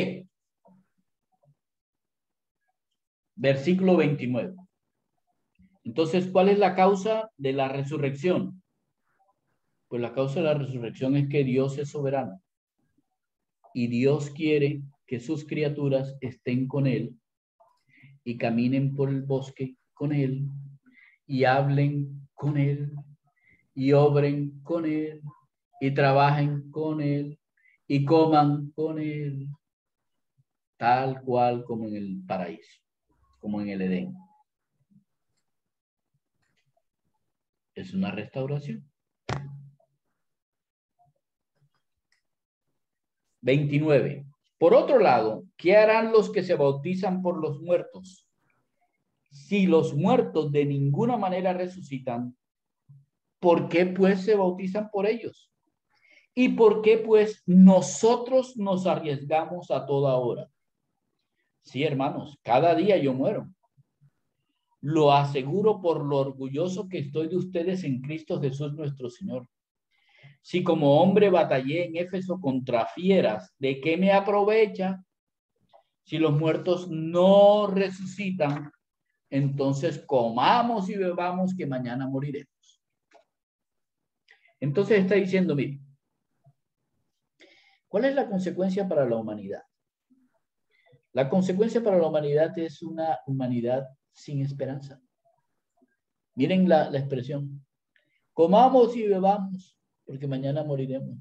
Versículo 29. Entonces, ¿cuál es la causa de la resurrección? Pues la causa de la resurrección es que Dios es soberano. Y Dios quiere que sus criaturas estén con Él y caminen por el bosque con Él y hablen con Él y obren con Él y trabajen con Él y coman con Él, tal cual como en el paraíso, como en el Edén. Es una restauración. 29. Por otro lado, ¿qué harán los que se bautizan por los muertos? Si los muertos de ninguna manera resucitan, ¿por qué pues se bautizan por ellos? ¿Y por qué pues nosotros nos arriesgamos a toda hora? Sí, hermanos, cada día yo muero. Lo aseguro por lo orgulloso que estoy de ustedes en Cristo Jesús nuestro Señor. Si como hombre batallé en Éfeso contra fieras, ¿de qué me aprovecha? Si los muertos no resucitan, entonces comamos y bebamos que mañana moriremos. Entonces está diciendo, mire, ¿cuál es la consecuencia para la humanidad? La consecuencia para la humanidad es una humanidad sin esperanza. Miren la expresión. Comamos y bebamos, porque mañana moriremos.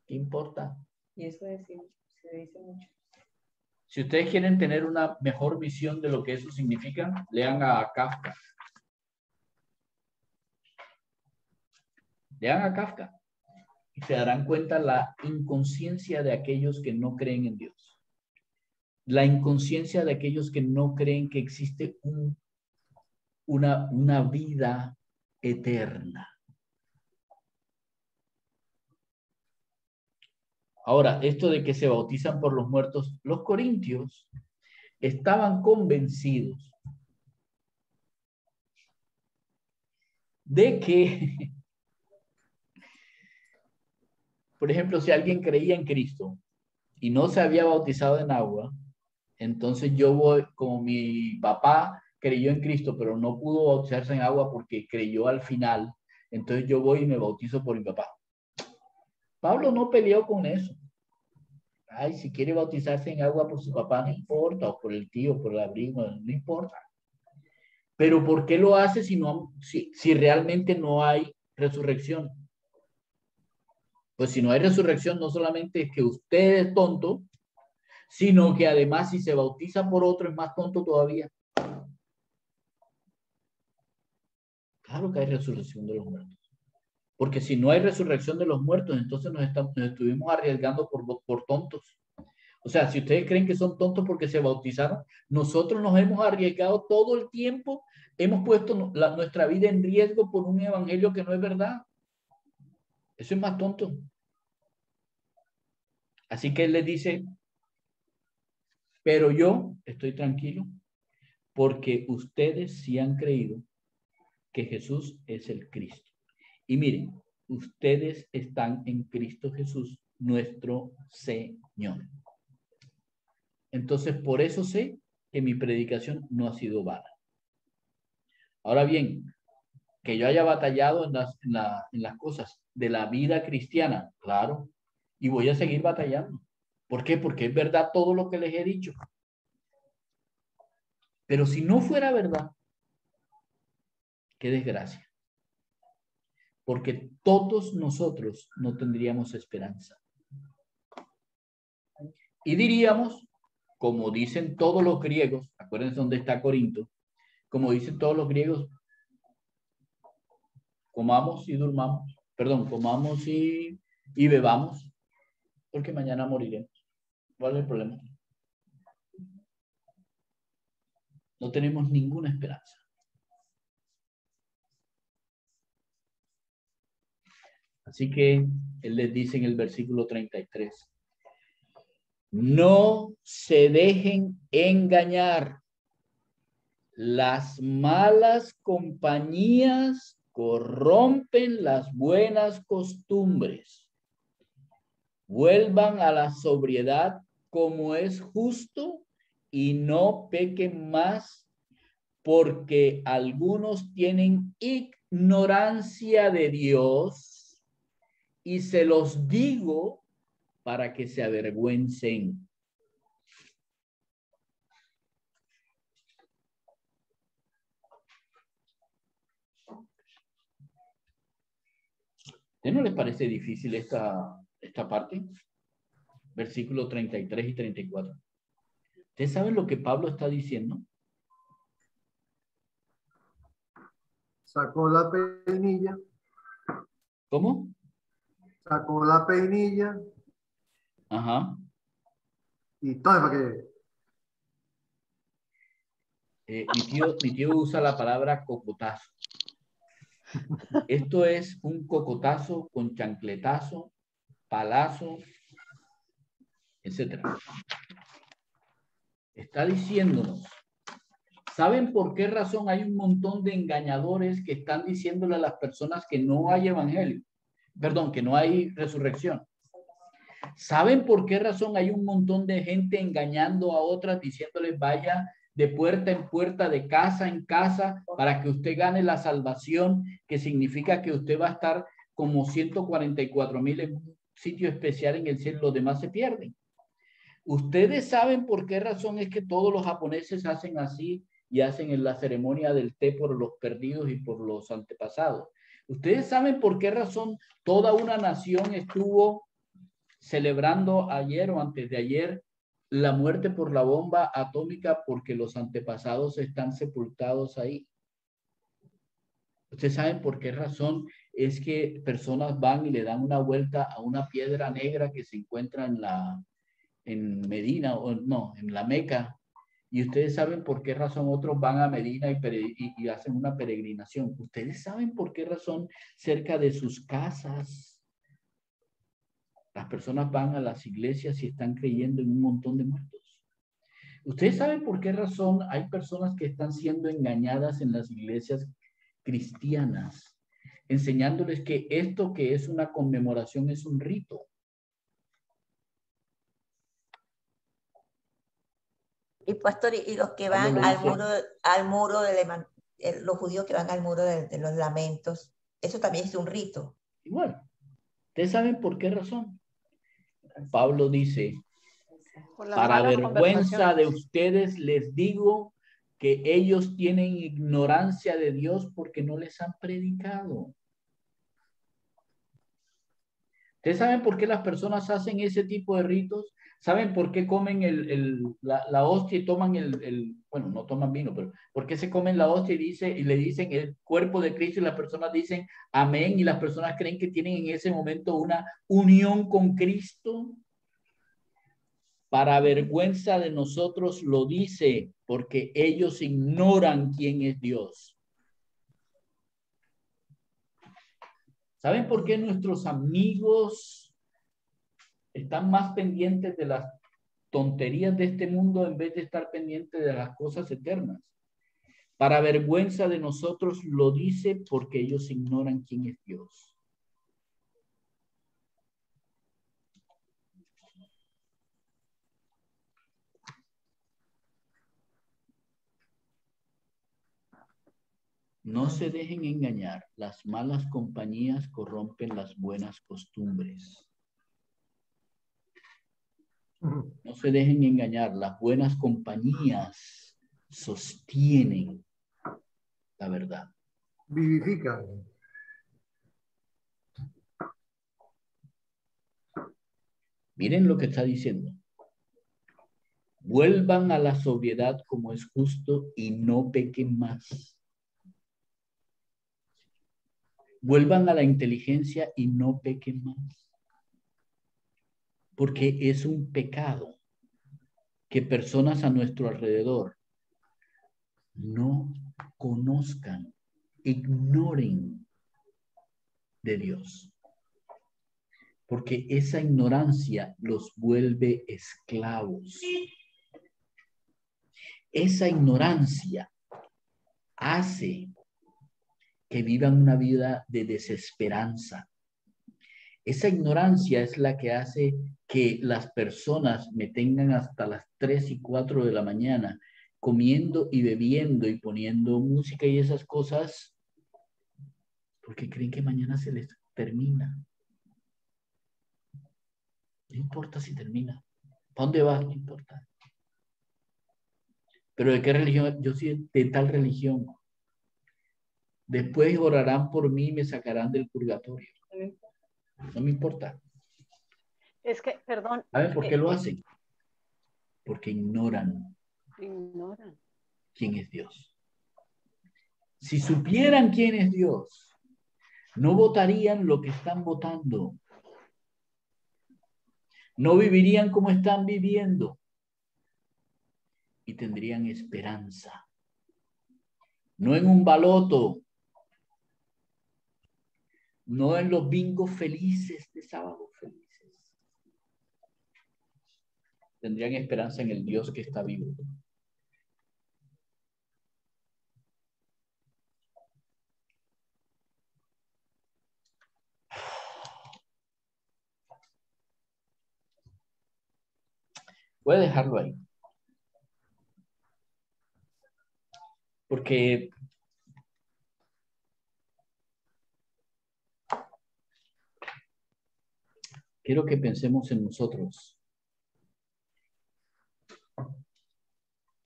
¿Qué importa?
Y eso se dice mucho.
Si ustedes quieren tener una mejor visión de lo que eso significa, lean a Kafka. Lean a Kafka y se darán cuenta la inconsciencia de aquellos que no creen en Dios. La inconsciencia de aquellos que no creen que existe una vida eterna. Ahora, esto de que se bautizan por los muertos, los corintios estaban convencidos de que, por ejemplo, si alguien creía en Cristo y no se había bautizado en agua, entonces yo voy, como mi papá creyó en Cristo, pero no pudo bautizarse en agua porque creyó al final, entonces yo voy y me bautizo por mi papá. Pablo no peleó con eso. Ay, si quiere bautizarse en agua por su papá, no importa, o por el tío, por el primo, no importa. Pero ¿por qué lo hace si realmente no hay resurrección? Pues si no hay resurrección, no solamente es que usted es tonto, sino que además si se bautiza por otro es más tonto todavía. Claro que hay resurrección de los muertos. Porque si no hay resurrección de los muertos, entonces nos estuvimos arriesgando por tontos. O sea, si ustedes creen que son tontos porque se bautizaron, nosotros nos hemos arriesgado todo el tiempo, hemos puesto nuestra vida en riesgo por un evangelio que no es verdad. Eso es más tonto. Así que él les dice, pero yo estoy tranquilo porque ustedes sí han creído que Jesús es el Cristo. Y miren, ustedes están en Cristo Jesús, nuestro Señor. Entonces, por eso sé que mi predicación no ha sido vana. Ahora bien, que yo haya batallado en las cosas de la vida cristiana, claro, y voy a seguir batallando. ¿Por qué? Porque es verdad todo lo que les he dicho. Pero si no fuera verdad, qué desgracia. Porque todos nosotros no tendríamos esperanza. Y diríamos, como dicen todos los griegos, acuérdense dónde está Corinto, como dicen todos los griegos, comamos y durmamos, perdón, comamos y bebamos, porque mañana moriremos. ¿Cuál es el problema? No tenemos ninguna esperanza. Así que él les dice en el versículo 33, no se dejen engañar. Las malas compañías corrompen las buenas costumbres. Vuelvan a la sobriedad como es justo y no pequen más, porque algunos tienen ignorancia de Dios, y se los digo para que se avergüencen. ¿A no les parece difícil esta parte? Versículo 33 y 34. ¿Ustedes saben lo que Pablo está diciendo?
Sacó la peinilla.
¿Cómo?
Sacó la peinilla.
Ajá.
Y todo para que
Mi tío usa la palabra cocotazo. Esto es un cocotazo con chancletazo, palazo, etcétera. Está diciéndonos, ¿saben por qué razón hay un montón de engañadores que están diciéndole a las personas que no hay evangelio? Perdón, que no hay resurrección. ¿Saben por qué razón hay un montón de gente engañando a otras diciéndoles vaya de puerta en puerta, de casa en casa, para que usted gane la salvación, que significa que usted va a estar como 144,000 en un sitio especial en el cielo, los demás se pierden? ¿Ustedes saben por qué razón es que todos los japoneses hacen así y hacen en la ceremonia del té por los perdidos y por los antepasados? ¿Ustedes saben por qué razón toda una nación estuvo celebrando ayer o antes de ayer la muerte por la bomba atómica porque los antepasados están sepultados ahí? ¿Ustedes saben por qué razón es que personas van y le dan una vuelta a una piedra negra que se encuentra en Medina, o no, en la Meca? Y ustedes saben por qué razón otros van a Medina y hacen una peregrinación. Ustedes saben por qué razón cerca de sus casas las personas van a las iglesias y están creyendo en un montón de muertos. Ustedes saben por qué razón hay personas que están siendo engañadas en las iglesias cristianas, enseñándoles que esto que es una conmemoración es un rito.
Y pastor, y los que van al muro los judíos que van al muro de los lamentos, eso también es un rito.
Igual. ¿Ustedes saben por qué razón? Pablo dice, para vergüenza de ustedes les digo que ellos tienen ignorancia de Dios porque no les han predicado. ¿Ustedes saben por qué las personas hacen ese tipo de ritos? ¿Saben por qué comen la hostia y toman bueno, no toman vino, pero por qué se comen la hostia y le dicen el cuerpo de Cristo y las personas dicen amén y las personas creen que tienen en ese momento una unión con Cristo? Para vergüenza de nosotros lo dice, porque ellos ignoran quién es Dios. ¿Saben por qué nuestros amigos están más pendientes de las tonterías de este mundo en vez de estar pendientes de las cosas eternas? Para vergüenza de nosotros lo dice, porque ellos ignoran quién es Dios. No se dejen engañar, las malas compañías corrompen las buenas costumbres. No se dejen engañar, las buenas compañías sostienen la verdad.
Vivifican.
Miren lo que está diciendo. Vuelvan a la sobriedad como es justo y no pequen más. Vuelvan a la inteligencia y no pequen más. Porque es un pecado que personas a nuestro alrededor no conozcan, ignoren de Dios. Porque esa ignorancia los vuelve esclavos. Esa ignorancia hace que vivan una vida de desesperanza. Esa ignorancia es la que hace que las personas me tengan hasta las 3 y 4 de la mañana comiendo y bebiendo y poniendo música y esas cosas porque creen que mañana se les termina. No importa si termina. ¿Para dónde vas? No importa. ¿Pero de qué religión? Yo soy de tal religión. Después orarán por mí y me sacarán del purgatorio. No me importa.
Es que, perdón.
¿Saben por qué lo hacen? Porque ignoran quién es Dios. Si supieran quién es Dios, no votarían lo que están votando. No vivirían como están viviendo. Y tendrían esperanza no en un baloto, no en los bingos felices de sábado felices. Tendrían esperanza en el Dios que está vivo. Voy a dejarlo ahí. Porque quiero que pensemos en nosotros.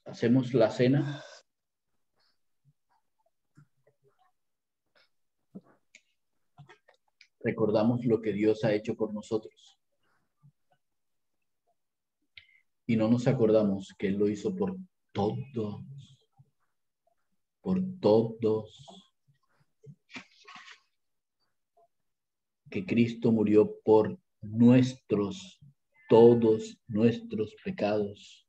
Hacemos la cena. Recordamos lo que Dios ha hecho por nosotros. Y no nos acordamos que Él lo hizo por todos. Por todos. Que Cristo murió por todos nuestros pecados.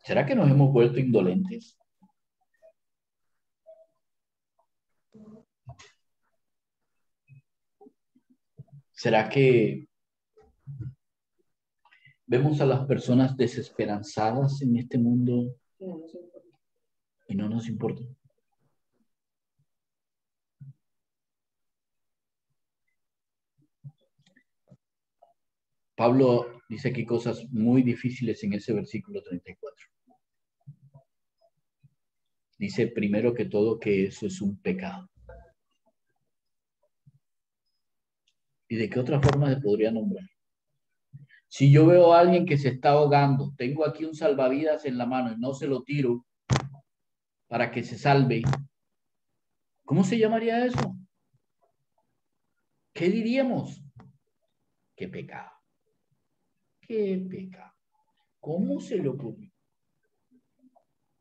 ¿Será que nos hemos vuelto indolentes? ¿Será que vemos a las personas desesperanzadas en este mundo y no nos importa? Pablo dice aquí cosas muy difíciles en ese versículo 34. Dice primero que todo que eso es un pecado. ¿Y de qué otra forma se podría nombrar? Si yo veo a alguien que se está ahogando, tengo aquí un salvavidas en la mano y no se lo tiro para que se salve, ¿cómo se llamaría eso? ¿Qué diríamos? ¡Qué pecado! ¡Qué pecado! ¿Cómo se le ocurrió?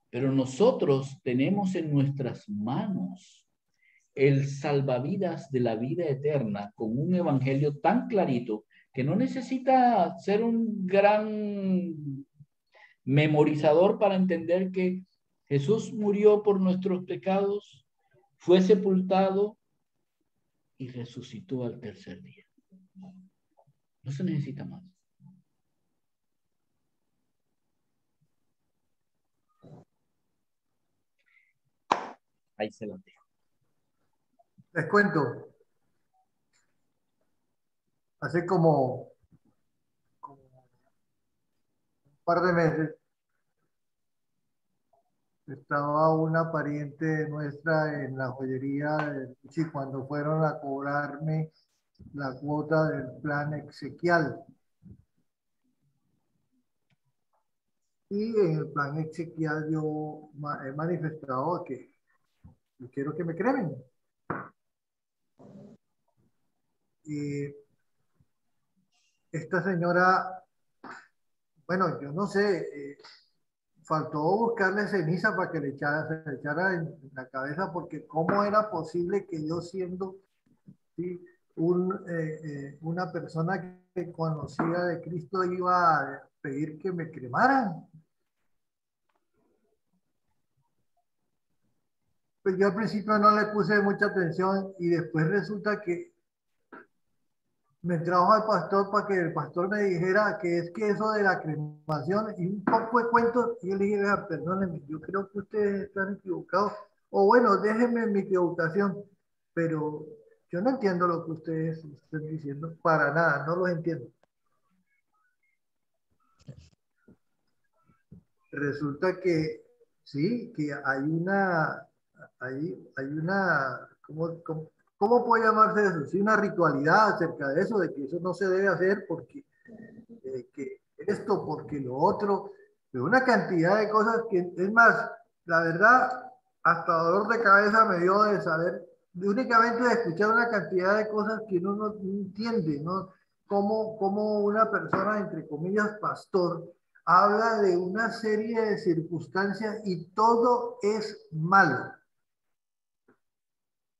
Pero nosotros tenemos en nuestras manos el salvavidas de la vida eterna con un evangelio tan clarito que no necesita ser un gran memorizador para entender que Jesús murió por nuestros pecados, fue sepultado y resucitó al tercer día. No se necesita más. Ahí se lo dejo.
Les cuento. Hace como un par de meses estaba una pariente nuestra en la joyería de Puchi cuando fueron a cobrarme la cuota del plan exequial. Y en el plan exequial yo he manifestado que yo quiero que me cremen. Y esta señora, bueno, yo no sé, faltó buscarle ceniza para que se le echara en la cabeza, porque cómo era posible que yo siendo, ¿sí?, una persona que conocía de Cristo iba a pedir que me cremaran. Pues yo al principio no le puse mucha atención y después resulta que me trajo al pastor para que el pastor me dijera que es que eso de la cremación y un poco de cuentos, y yo le dije, vea, perdónenme, yo creo que ustedes están equivocados, o bueno, déjenme mi equivocación, pero yo no entiendo lo que ustedes están diciendo, para nada, no los entiendo. Resulta que sí, que hay una, ¿cómo puede llamarse eso? Sí, una ritualidad acerca de eso, de que eso no se debe hacer porque que esto, porque lo otro, pero una cantidad de cosas que, es más, la verdad, hasta dolor de cabeza me dio de saber, únicamente de escuchar una cantidad de cosas que uno no entiende, ¿no? Cómo una persona, entre comillas, pastor, habla de una serie de circunstancias y todo es malo.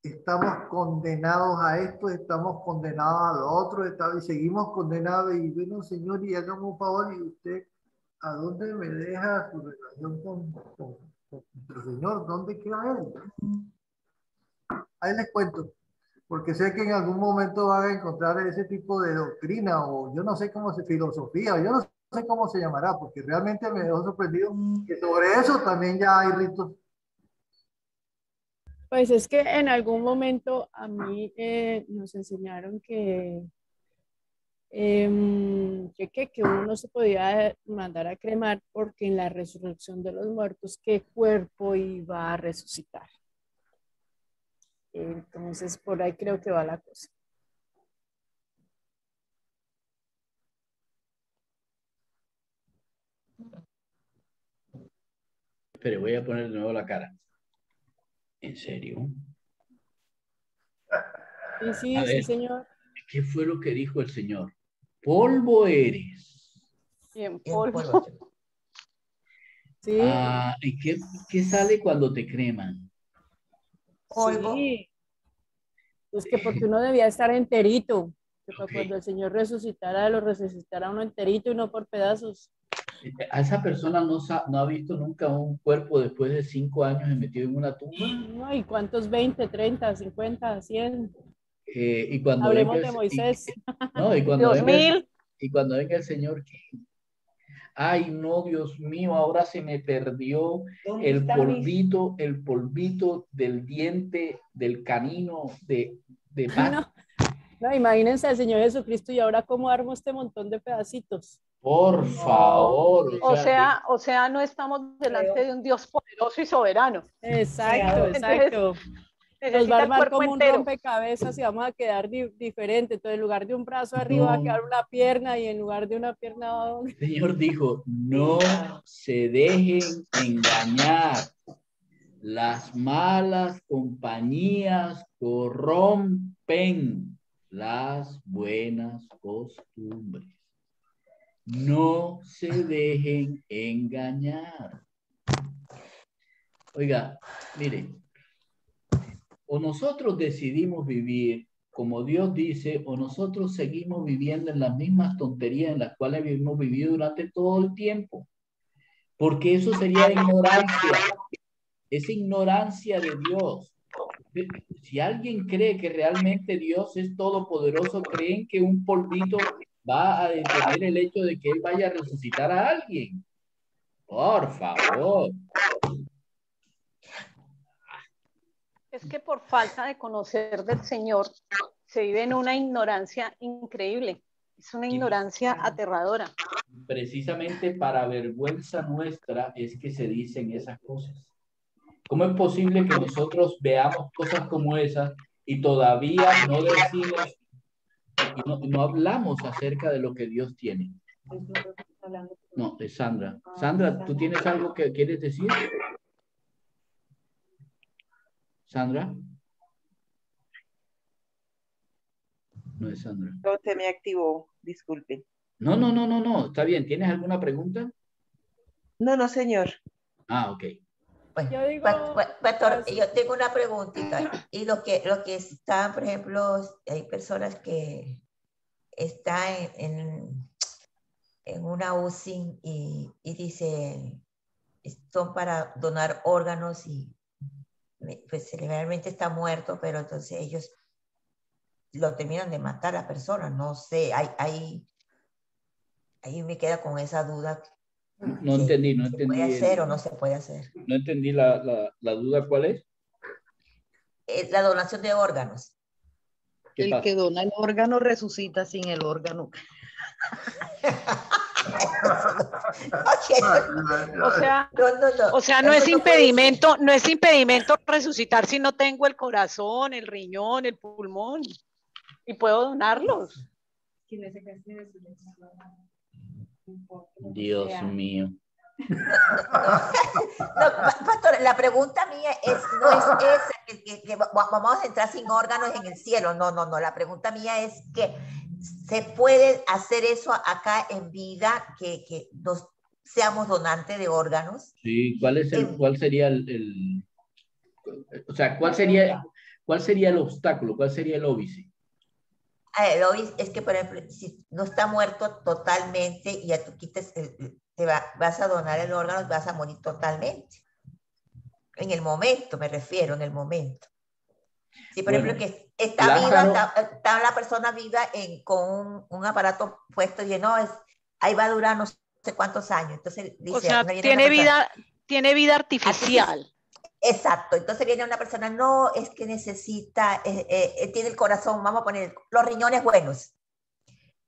Estamos condenados a esto, estamos condenados a lo otro, y seguimos condenados, y bueno, señor, y hagamos un favor, y usted ¿a dónde me deja su relación con nuestro Señor? ¿Dónde queda Él? Ahí les cuento, porque sé que en algún momento van a encontrar ese tipo de doctrina o yo no sé cómo se filosofía, o yo no sé cómo se llamará, porque realmente me dejó sorprendido que sobre eso también ya hay ritos.
Pues es que en algún momento a mí nos enseñaron que uno no se podía mandar a cremar porque en la resurrección de los muertos, ¿qué cuerpo iba a resucitar? Entonces, por ahí creo que va la cosa.
Pero voy a poner de nuevo la cara. ¿En serio?
Sí,
A
sí,
ver,
sí, señor.
¿qué fue lo que dijo el Señor? Polvo eres.
Y en
Y en
polvo.
polvo.
Sí,
¿Y qué sale cuando te creman?
Polvo.
sí. Es que porque uno debía estar enterito. Que para
Ok.
cuando el Señor resucitara, lo resucitará uno enterito y no por pedazos.
¿A esa persona no ha visto nunca un cuerpo después de 5 años metido en una tumba?
No, ¿y cuántos? 20, 30, 50, 100.
Y cuando venga
Hablemos de Moisés.
no,
Dios mil.
y cuando venga el Señor, ¿qué? Ay, no, Dios mío, ahora se me perdió el polvito del diente, del canino, de
Ay, no. No, imagínense al Señor Jesucristo y ahora cómo armo este montón de pedacitos.
Por
No,
favor,
O sea, no estamos delante de un Dios poderoso y soberano.
exacto,
Entonces,
exacto. Nos va a
necesita el
armar
cuerpo
como un
entero.
rompecabezas y vamos a quedar diferente. Entonces, en lugar de un brazo arriba va a
no,
quedar una pierna y en lugar de una pierna abajo.
el Señor dijo, no se dejen engañar. Las malas compañías corrompen las buenas costumbres. No se dejen engañar. Oiga, mire, o nosotros decidimos vivir como Dios dice, o nosotros seguimos viviendo en las mismas tonterías en las cuales hemos vivido durante todo el tiempo. Porque eso sería ignorancia. Es ignorancia de Dios. Si alguien cree que realmente Dios es todopoderoso, creen que un polvito va a detener el hecho de que Él vaya a resucitar a alguien. Por favor.
Es que por falta de conocer del Señor se vive en una ignorancia increíble. Es una ignorancia aterradora.
Precisamente para vergüenza nuestra es que se dicen esas cosas. ¿Cómo es posible que nosotros veamos cosas como esas y todavía no decimos y no hablamos acerca de lo que Dios tiene? No, es Sandra. Sandra, ¿tú tienes algo que quieres decir? Sandra. No es Sandra.
No, se me activó, disculpe.
No, está bien. ¿Tienes alguna pregunta?
No, señor.
Ah, ok.
Bueno,
Yo digo,
pastor, yo tengo una preguntita. Y lo que están, por ejemplo, hay personas que están en una UCI y dicen, son para donar órganos y pues realmente está muerto, pero entonces ellos lo terminan de matar a la persona. No sé, ahí me queda con esa duda.
No entendí.
¿Se puede hacer o no se puede hacer?
No entendí la duda. ¿Cuál es?
La donación de órganos.
¿Qué
El
pasa?
que dona el órgano resucita sin el órgano.
O sea, no es impedimento, no es impedimento resucitar si no tengo el corazón, el riñón, el pulmón y puedo donarlos.
Dios mío.
No, pastor, la pregunta mía no es esa, que vamos a entrar sin órganos en el cielo. No. La pregunta mía es que se puede hacer eso acá en vida, que nos seamos donantes de órganos.
Sí, ¿cuál sería o sea, cuál sería el obstáculo? ¿Cuál sería el óbice?
Es que, por ejemplo, si no está muerto totalmente y ya tú quites vas a donar el órgano y vas a morir totalmente. En el momento, me refiero, en el momento. Si por ejemplo que está viva, está la persona viva con un aparato puesto y no, ahí va a durar no sé cuántos años. Entonces dice,
o sea, tiene vida artificial.
Exacto, entonces viene una persona, no, es que necesita, tiene el corazón, vamos a poner los riñones buenos.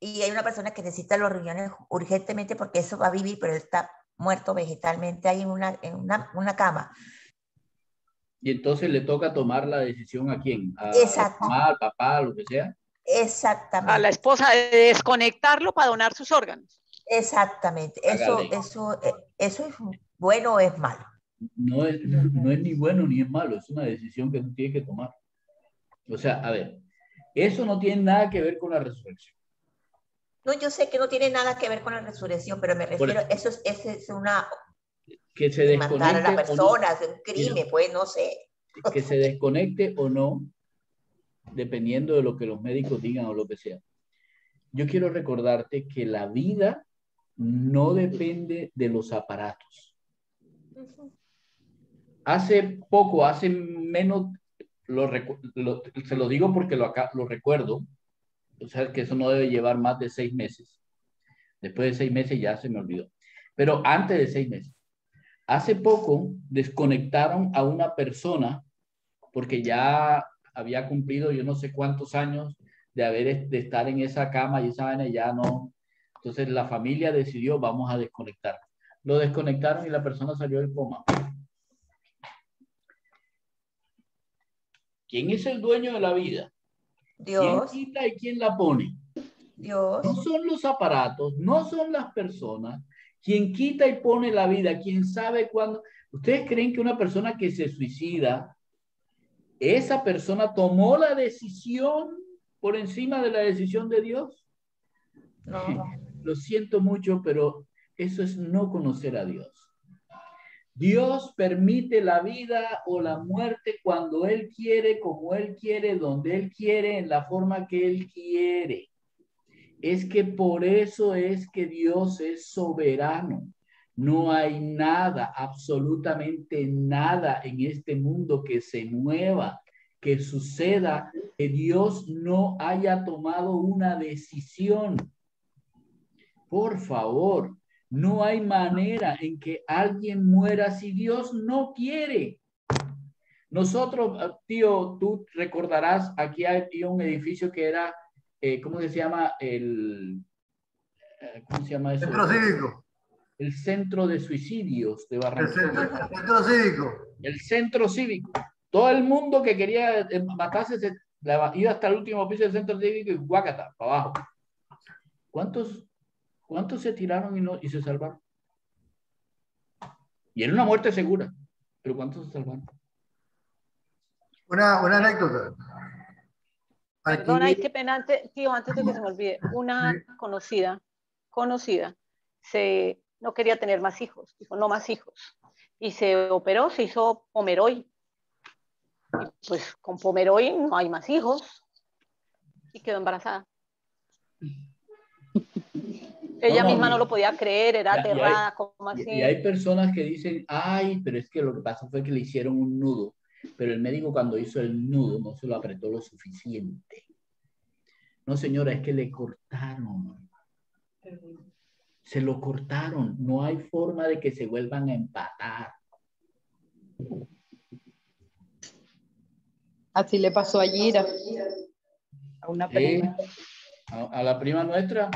Y hay una persona que necesita los riñones urgentemente porque eso va a vivir, pero él está muerto vegetalmente ahí en una cama.
Y entonces le toca tomar la decisión ¿a quién? ¿A la mamá, al papá, lo que sea?
Exactamente.
A la esposa de desconectarlo para donar sus órganos.
Exactamente. Eso es bueno o es malo.
No es ni bueno ni es malo, es una decisión que tú tienes que tomar. O sea, a ver, eso no tiene nada que ver con la resurrección.
No, yo sé que no tiene nada que ver con la resurrección, pero me refiero, eso es una...
Que se desconecte
matar a la persona,
no,
hacer un crimen, pues no sé.
Que se desconecte o no, dependiendo de lo que los médicos digan o lo que sea. Yo quiero recordarte que la vida no depende de los aparatos. Hace poco, hace menos, se lo digo porque lo recuerdo, o sea que eso no debe llevar más de 6 meses. Después de 6 meses ya se me olvidó. Pero antes de 6 meses. Hace poco desconectaron a una persona porque ya había cumplido yo no sé cuántos años de estar en esa cama y esa vaina ya no. Entonces la familia decidió, vamos a desconectar. Lo desconectaron y la persona salió del coma. ¿Quién es el dueño de la vida?
Dios.
¿Quién quita y quién la pone?
Dios.
No son los aparatos, no son las personas. Quien quita y pone la vida, quien sabe cuándo. ¿Ustedes creen que una persona que se suicida, esa persona tomó la decisión por encima de la decisión de Dios?
No.
Lo siento mucho, pero eso es no conocer a Dios. Dios permite la vida o la muerte cuando Él quiere, como Él quiere, donde Él quiere, en la forma que Él quiere. Es que por eso es que Dios es soberano. No hay nada, absolutamente nada en este mundo que se mueva, que suceda, que Dios no haya tomado una decisión. Por favor, no hay manera en que alguien muera si Dios no quiere. Nosotros, tío, tú recordarás, aquí hay un edificio que era, ¿cómo se llama? ¿Cómo se llama eso?
Centro cívico.
El centro de suicidios de Barranquilla.
El centro cívico.
El centro cívico. Todo el mundo que quería matarse iba hasta el último piso del centro cívico y guácata, para abajo. ¿Cuántos se tiraron y se salvaron? Y era una muerte segura. Pero ¿cuántos se salvaron?
Una anécdota.
Perdona, qué pena, tío, antes de que se me olvide. Una conocida, no quería tener más hijos. Dijo, no más hijos. Y se operó, se hizo Pomeroy. Y pues con Pomeroy no hay más hijos. Y quedó embarazada. Ella misma no lo podía creer, era aterrada, como así.
Y hay personas que dicen, ay, pero es que lo que pasó fue que le hicieron un nudo, pero el médico cuando hizo el nudo no se lo apretó lo suficiente. No, señora, es que le cortaron. Se lo cortaron. No hay forma de que se vuelvan a empatar.
Así le pasó a Yira, a una prima.
A la prima nuestra.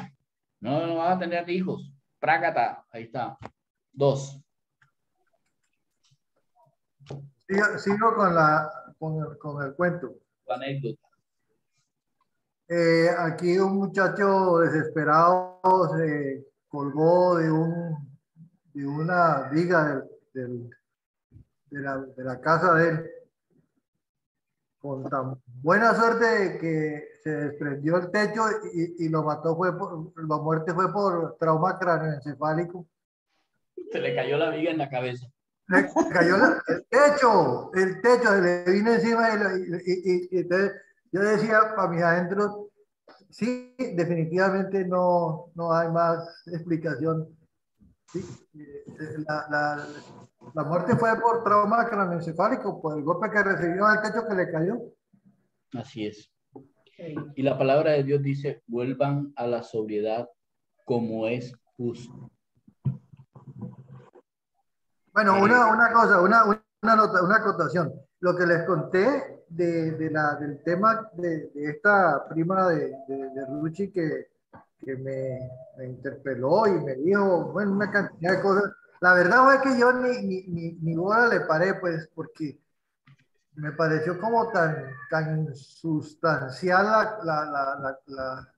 No van a tener hijos. Prácata, ahí está. 2.
Sigo con el cuento.
La anécdota.
Aquí un muchacho desesperado se colgó de una viga de la casa de él. Con tan buena suerte que se desprendió el techo y lo mató, la muerte fue por trauma craneoencefálico.
Se le cayó la viga en la cabeza.
Le cayó el techo se le vino encima y entonces yo decía para mis adentros, sí, definitivamente no hay más explicación. Sí, la muerte fue por trauma craneoencefálico, por el golpe que recibió al techo que le cayó.
Así es. Y la palabra de Dios dice, vuelvan a la sobriedad como es justo.
Bueno, una cosa, una acotación. Lo que les conté del tema de esta prima de Ruchi que me interpeló y me dijo, bueno, una cantidad de cosas. La verdad fue que yo ni bola le paré, pues, porque me pareció como tan sustancial la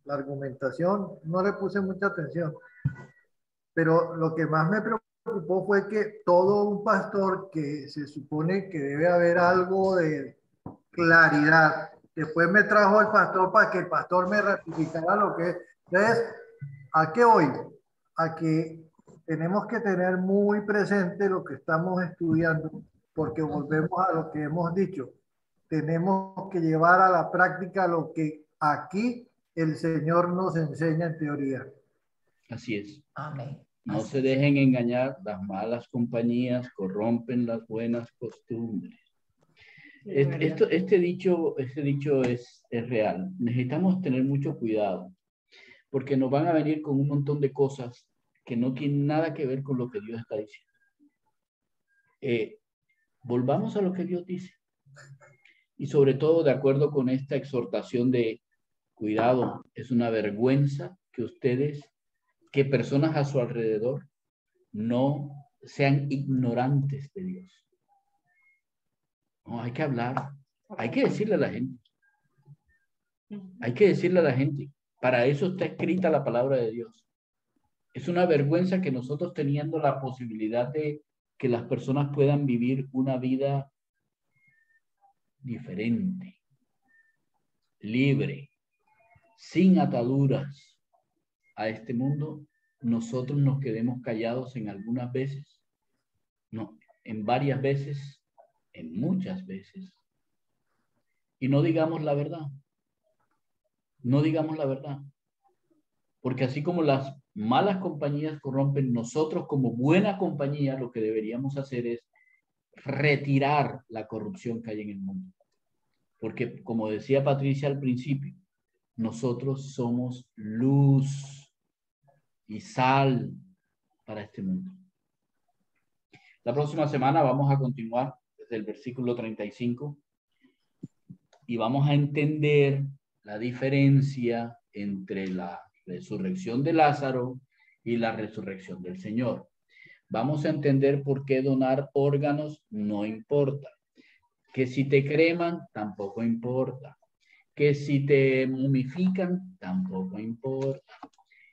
argumentación, no le puse mucha atención. Pero lo que más me preocupó fue que todo un pastor que se supone que debe haber algo de claridad, después me trajo el pastor para que el pastor me ratificara lo que es. Entonces, ¿a qué voy? A que tenemos que tener muy presente lo que estamos estudiando, porque volvemos a lo que hemos dicho. Tenemos que llevar a la práctica lo que aquí el Señor nos enseña en teoría.
Así es.
Amén.
No
Así
se
es.
dejen engañar, las malas compañías corrompen las buenas costumbres. Este dicho es real. Necesitamos tener mucho cuidado, porque nos van a venir con un montón de cosas que no tienen nada que ver con lo que Dios está diciendo. Volvamos a lo que Dios dice. Y sobre todo, de acuerdo con esta exhortación de cuidado, es una vergüenza que personas a su alrededor no sean ignorantes de Dios. No, hay que hablar, hay que decirle a la gente. Hay que decirle a la gente. Para eso está escrita la palabra de Dios. Es una vergüenza que nosotros teniendo la posibilidad de que las personas puedan vivir una vida diferente, libre, sin ataduras a este mundo, nosotros nos quedemos callados en algunas veces, no, en varias veces, en muchas veces, y no digamos la verdad. No digamos la verdad. Porque así como las malas compañías corrompen, nosotros como buena compañía lo que deberíamos hacer es retirar la corrupción que hay en el mundo. Porque como decía Patricia al principio, nosotros somos luz y sal para este mundo. La próxima semana vamos a continuar desde el versículo 35 y vamos a entender la diferencia entre la resurrección de Lázaro y la resurrección del Señor. Vamos a entender por qué donar órganos no importa. Que si te creman, tampoco importa. Que si te momifican, tampoco importa.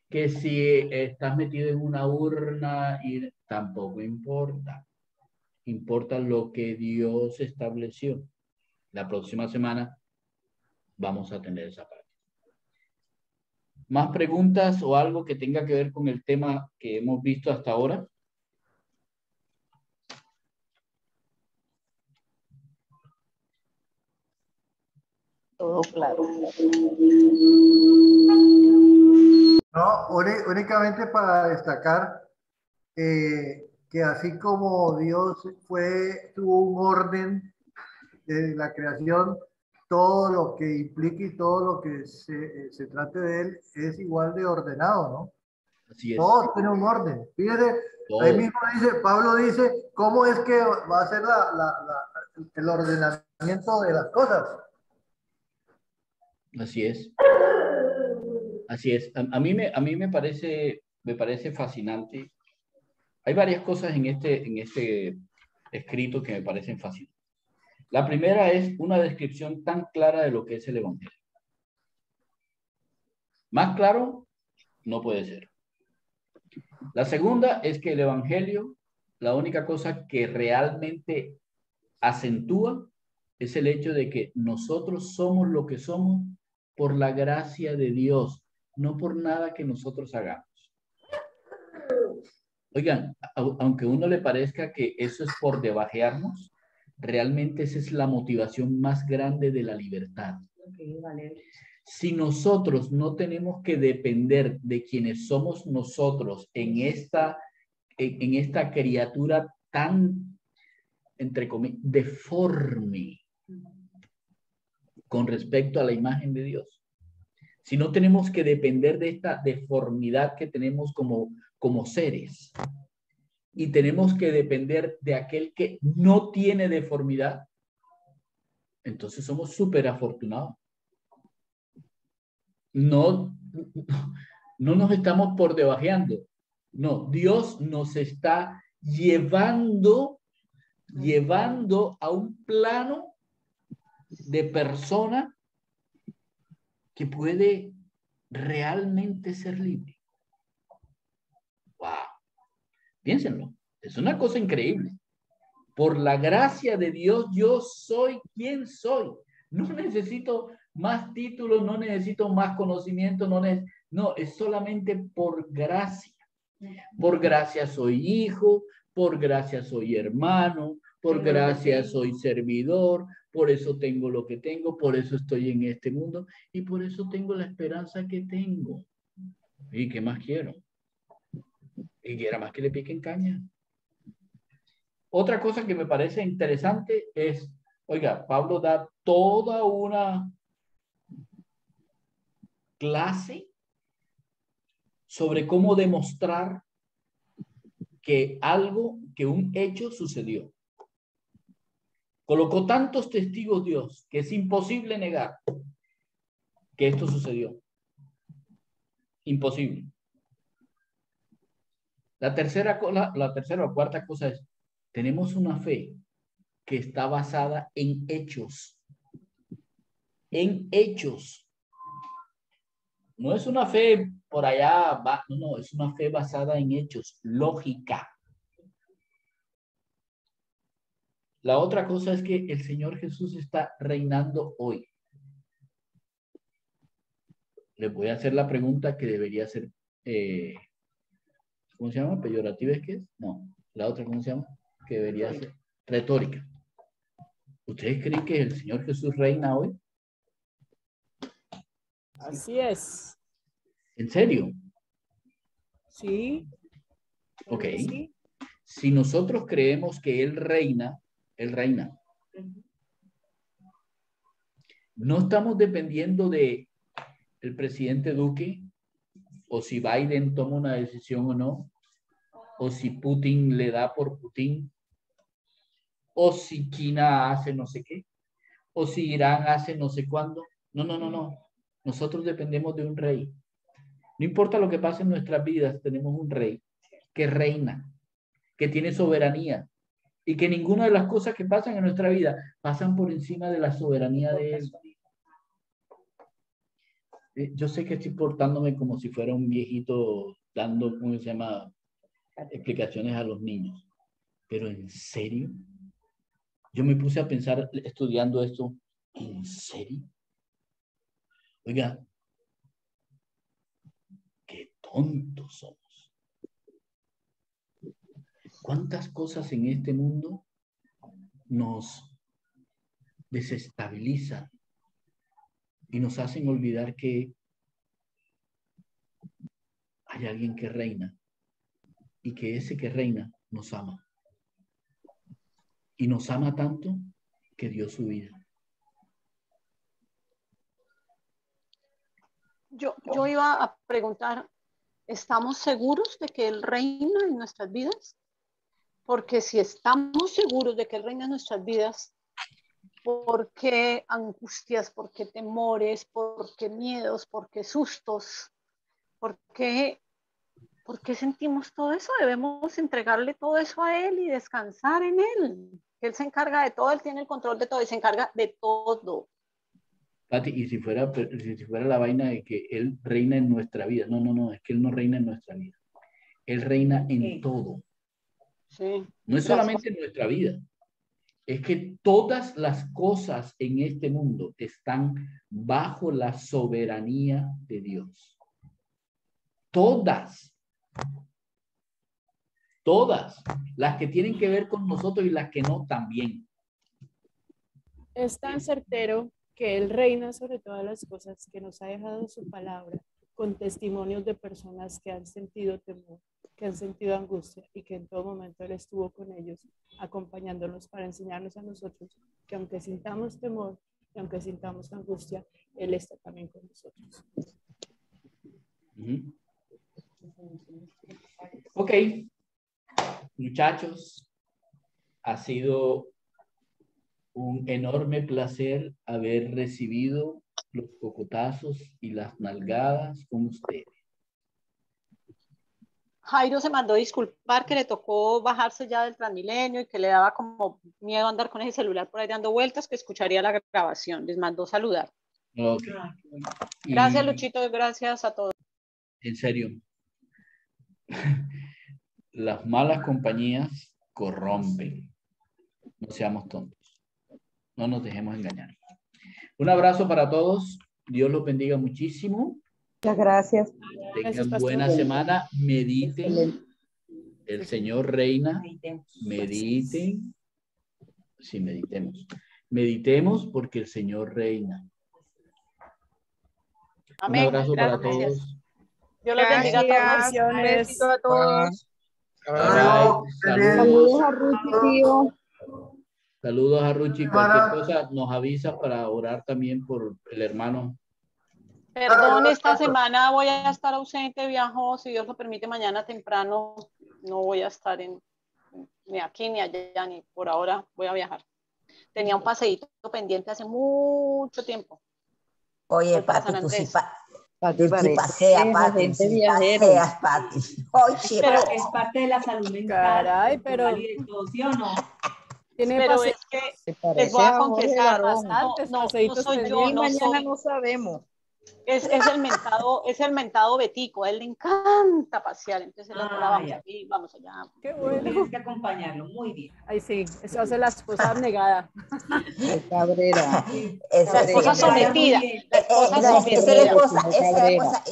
Que si estás metido en una urna, tampoco importa. Importa lo que Dios estableció. La próxima semana vamos a tener esa parte. ¿Más preguntas o algo que tenga que ver con el tema que hemos visto hasta ahora?
Todo claro.
No, únicamente para destacar que así como Dios tuvo un orden de la creación, todo lo que implique y todo lo que se trate de él es igual de ordenado, ¿no?
Así es.
Todo tiene un orden. Fíjate, ahí mismo Pablo dice, ¿cómo es que va a ser el ordenamiento de las cosas?
Así es. Así es. A mí me parece fascinante. Hay varias cosas en este escrito que me parecen fascinantes. La primera es una descripción tan clara de lo que es el Evangelio. Más claro no puede ser. La segunda es que el Evangelio, la única cosa que realmente acentúa es el hecho de que nosotros somos lo que somos por la gracia de Dios, no por nada que nosotros hagamos. Oigan, aunque a uno le parezca que eso es por debajearnos, realmente esa es la motivación más grande de la libertad. si nosotros no tenemos que depender de quienes somos nosotros en esta criatura tan, entre comillas, deforme con respecto a la imagen de Dios, si no tenemos que depender de esta deformidad que tenemos como seres, y tenemos que depender de aquel que no tiene deformidad, entonces somos súper afortunados. No nos estamos por debajeando. No, Dios nos está llevando a un plano de persona que puede realmente ser libre. Wow. Piénsenlo. Es una cosa increíble. Por la gracia de Dios, yo soy quien soy. No necesito más títulos, no necesito más conocimiento, no, es solamente por gracia. Por gracia soy hijo, por gracia soy hermano, por gracia soy servidor, por eso tengo lo que tengo, por eso estoy en este mundo y por eso tengo la esperanza que tengo. ¿Y qué más quiero? Y quiera más que le piquen caña. Otra cosa que me parece interesante es, oiga, Pablo da toda una clase sobre cómo demostrar que un hecho sucedió. Colocó tantos testigos Dios que es imposible negar que esto sucedió. Imposible. La tercera o cuarta cosa es, tenemos una fe que está basada en hechos. En hechos. No es una fe por allá, no, es una fe basada en hechos, lógica. La otra cosa es que el Señor Jesús está reinando hoy. Les voy a hacer la pregunta que debería ser, ¿cómo se llama? ¿Peyorativa es que es? No, la otra, ¿cómo se llama? Que debería ser retórica. ¿Ustedes creen que el Señor Jesús reina hoy?
Así es.
¿En serio?
Sí.
Ok.
Sí.
Si nosotros creemos que Él reina, Él reina. No estamos dependiendo de el presidente Duque, o si Biden toma una decisión o no, o si Putin le da por Putin, o si China hace no sé qué, o si Irán hace no sé cuándo. No. Nosotros dependemos de un rey. No importa lo que pase en nuestras vidas, tenemos un rey que reina, que tiene soberanía, y que ninguna de las cosas que pasan en nuestra vida pasan por encima de la soberanía de él. Yo sé que estoy portándome como si fuera un viejito dando, ¿cómo se llama?, explicaciones a los niños. Pero ¿en serio? Yo me puse a pensar estudiando esto. ¿En serio? Oiga, qué tontos somos. ¿Cuántas cosas en este mundo nos desestabilizan y nos hacen olvidar que hay alguien que reina y que ese que reina nos ama? Y nos ama tanto que dio su vida.
Yo iba a preguntar, ¿estamos seguros de que Él reina en nuestras vidas? Porque si estamos seguros de que Él reina en nuestras vidas, ¿por qué angustias, por qué temores, por qué miedos, por qué sustos? ¿Por qué sentimos todo eso? Debemos entregarle todo eso a Él y descansar en Él. Él se encarga de todo, Él tiene el control de todo y se encarga de todo.
Pati, y si fuera la vaina de que Él reina en nuestra vida. No, es que Él no reina en nuestra vida. Él reina en todo.
Sí.
No es solamente en nuestra vida. Es que todas las cosas en este mundo están bajo la soberanía de Dios. Todas. Todas. Las que tienen que ver con nosotros y las que no también.
Es tan certero que Él reina sobre todas las cosas, que nos ha dejado su palabra, con testimonios de personas que han sentido temor, que han sentido angustia y que en todo momento Él estuvo con ellos, acompañándonos para enseñarnos a nosotros que aunque sintamos temor y aunque sintamos angustia, Él está también con nosotros.
Ok, muchachos, ha sido un enorme placer haber recibido los cocotazos y las nalgadas con ustedes.
Jairo se mandó disculpar que le tocó bajarse ya del Transmilenio y que le daba como miedo andar con ese celular por ahí dando vueltas, que escucharía la grabación. Les mandó saludar.
Okay.
Gracias, Luchito, gracias a todos.
En serio, las malas compañías corrompen. No seamos tontos. No nos dejemos engañar. Un abrazo para todos. Dios los bendiga muchísimo.
Muchas gracias.
Tengan buena semana. Mediten. El Señor reina. Mediten. Sí, meditemos. Meditemos porque el Señor reina.
Amén.
Un abrazo
Gracias.
para todos.
Dios los bendiga a todos.
Bendiciones.
A todos.
Bye.
Saludos a Ruchi, tío.
Saludos a Ruchi. Cualquier cosa nos avisa para orar también por el hermano.
Perdón, esta semana voy a estar ausente, viajo, si Dios lo permite, mañana temprano. No voy a estar ni aquí ni allá, ni por ahora voy a viajar. Tenía un paseíto pendiente hace mucho tiempo.
Oye,
Voy para
Pati,
San
tú sí,
Andrés.
Pati,
tú sí
parece
paseas,
la
Pati,
gente
sí
viajero.
paseas, Pati. Oye,
Pero
Es parte de la salud mental.
Caray, pero
corporal y de todo, ¿sí o no?
tiene
Pero
pase-
es que
Se
les
parece
voy a
a Jorge
confesar,
Barón.
no
paseitos
soy yo,
Hoy
no
mañana
soy.
no sabemos.
Es el mentado Betico, a él le encanta pasear, entonces él
Ah,
vamos
ya.
aquí, vamos allá.
Qué
Tú
bueno.
tienes que acompañarlo, muy bien.
Ay, sí, eso hace la esposa abnegada.
Qué cabrera.
esa
La esposa
sí.
sometida, la esposa
No, esa es la
sometida.
esposa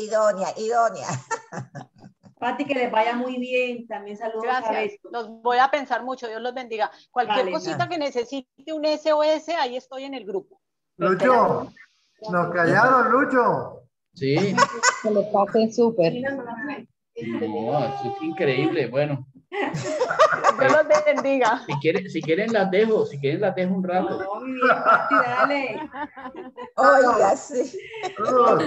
idónea.
Pati, que les vaya muy bien. También saludos a
Gracias,
Beto.
los voy a pensar mucho, Dios los bendiga. Cualquier
Vale.
cosita que necesite un SOS, ahí estoy en el grupo.
Lucho, nos callaron, Lucho.
Sí.
Que lo pasen súper.
No, eso es increíble. Bueno.
Dios los bendiga.
Si quieren las dejo un rato.
No, muy bien, Pati, dale.
Oiga, sí.
Ok.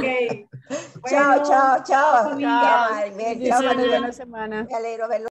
Chao,
Bueno,
chao.
familia.
Chao, Maribel. Chao,
Bendiciones,
Maribel.
buena semana.
Me alegro verlo.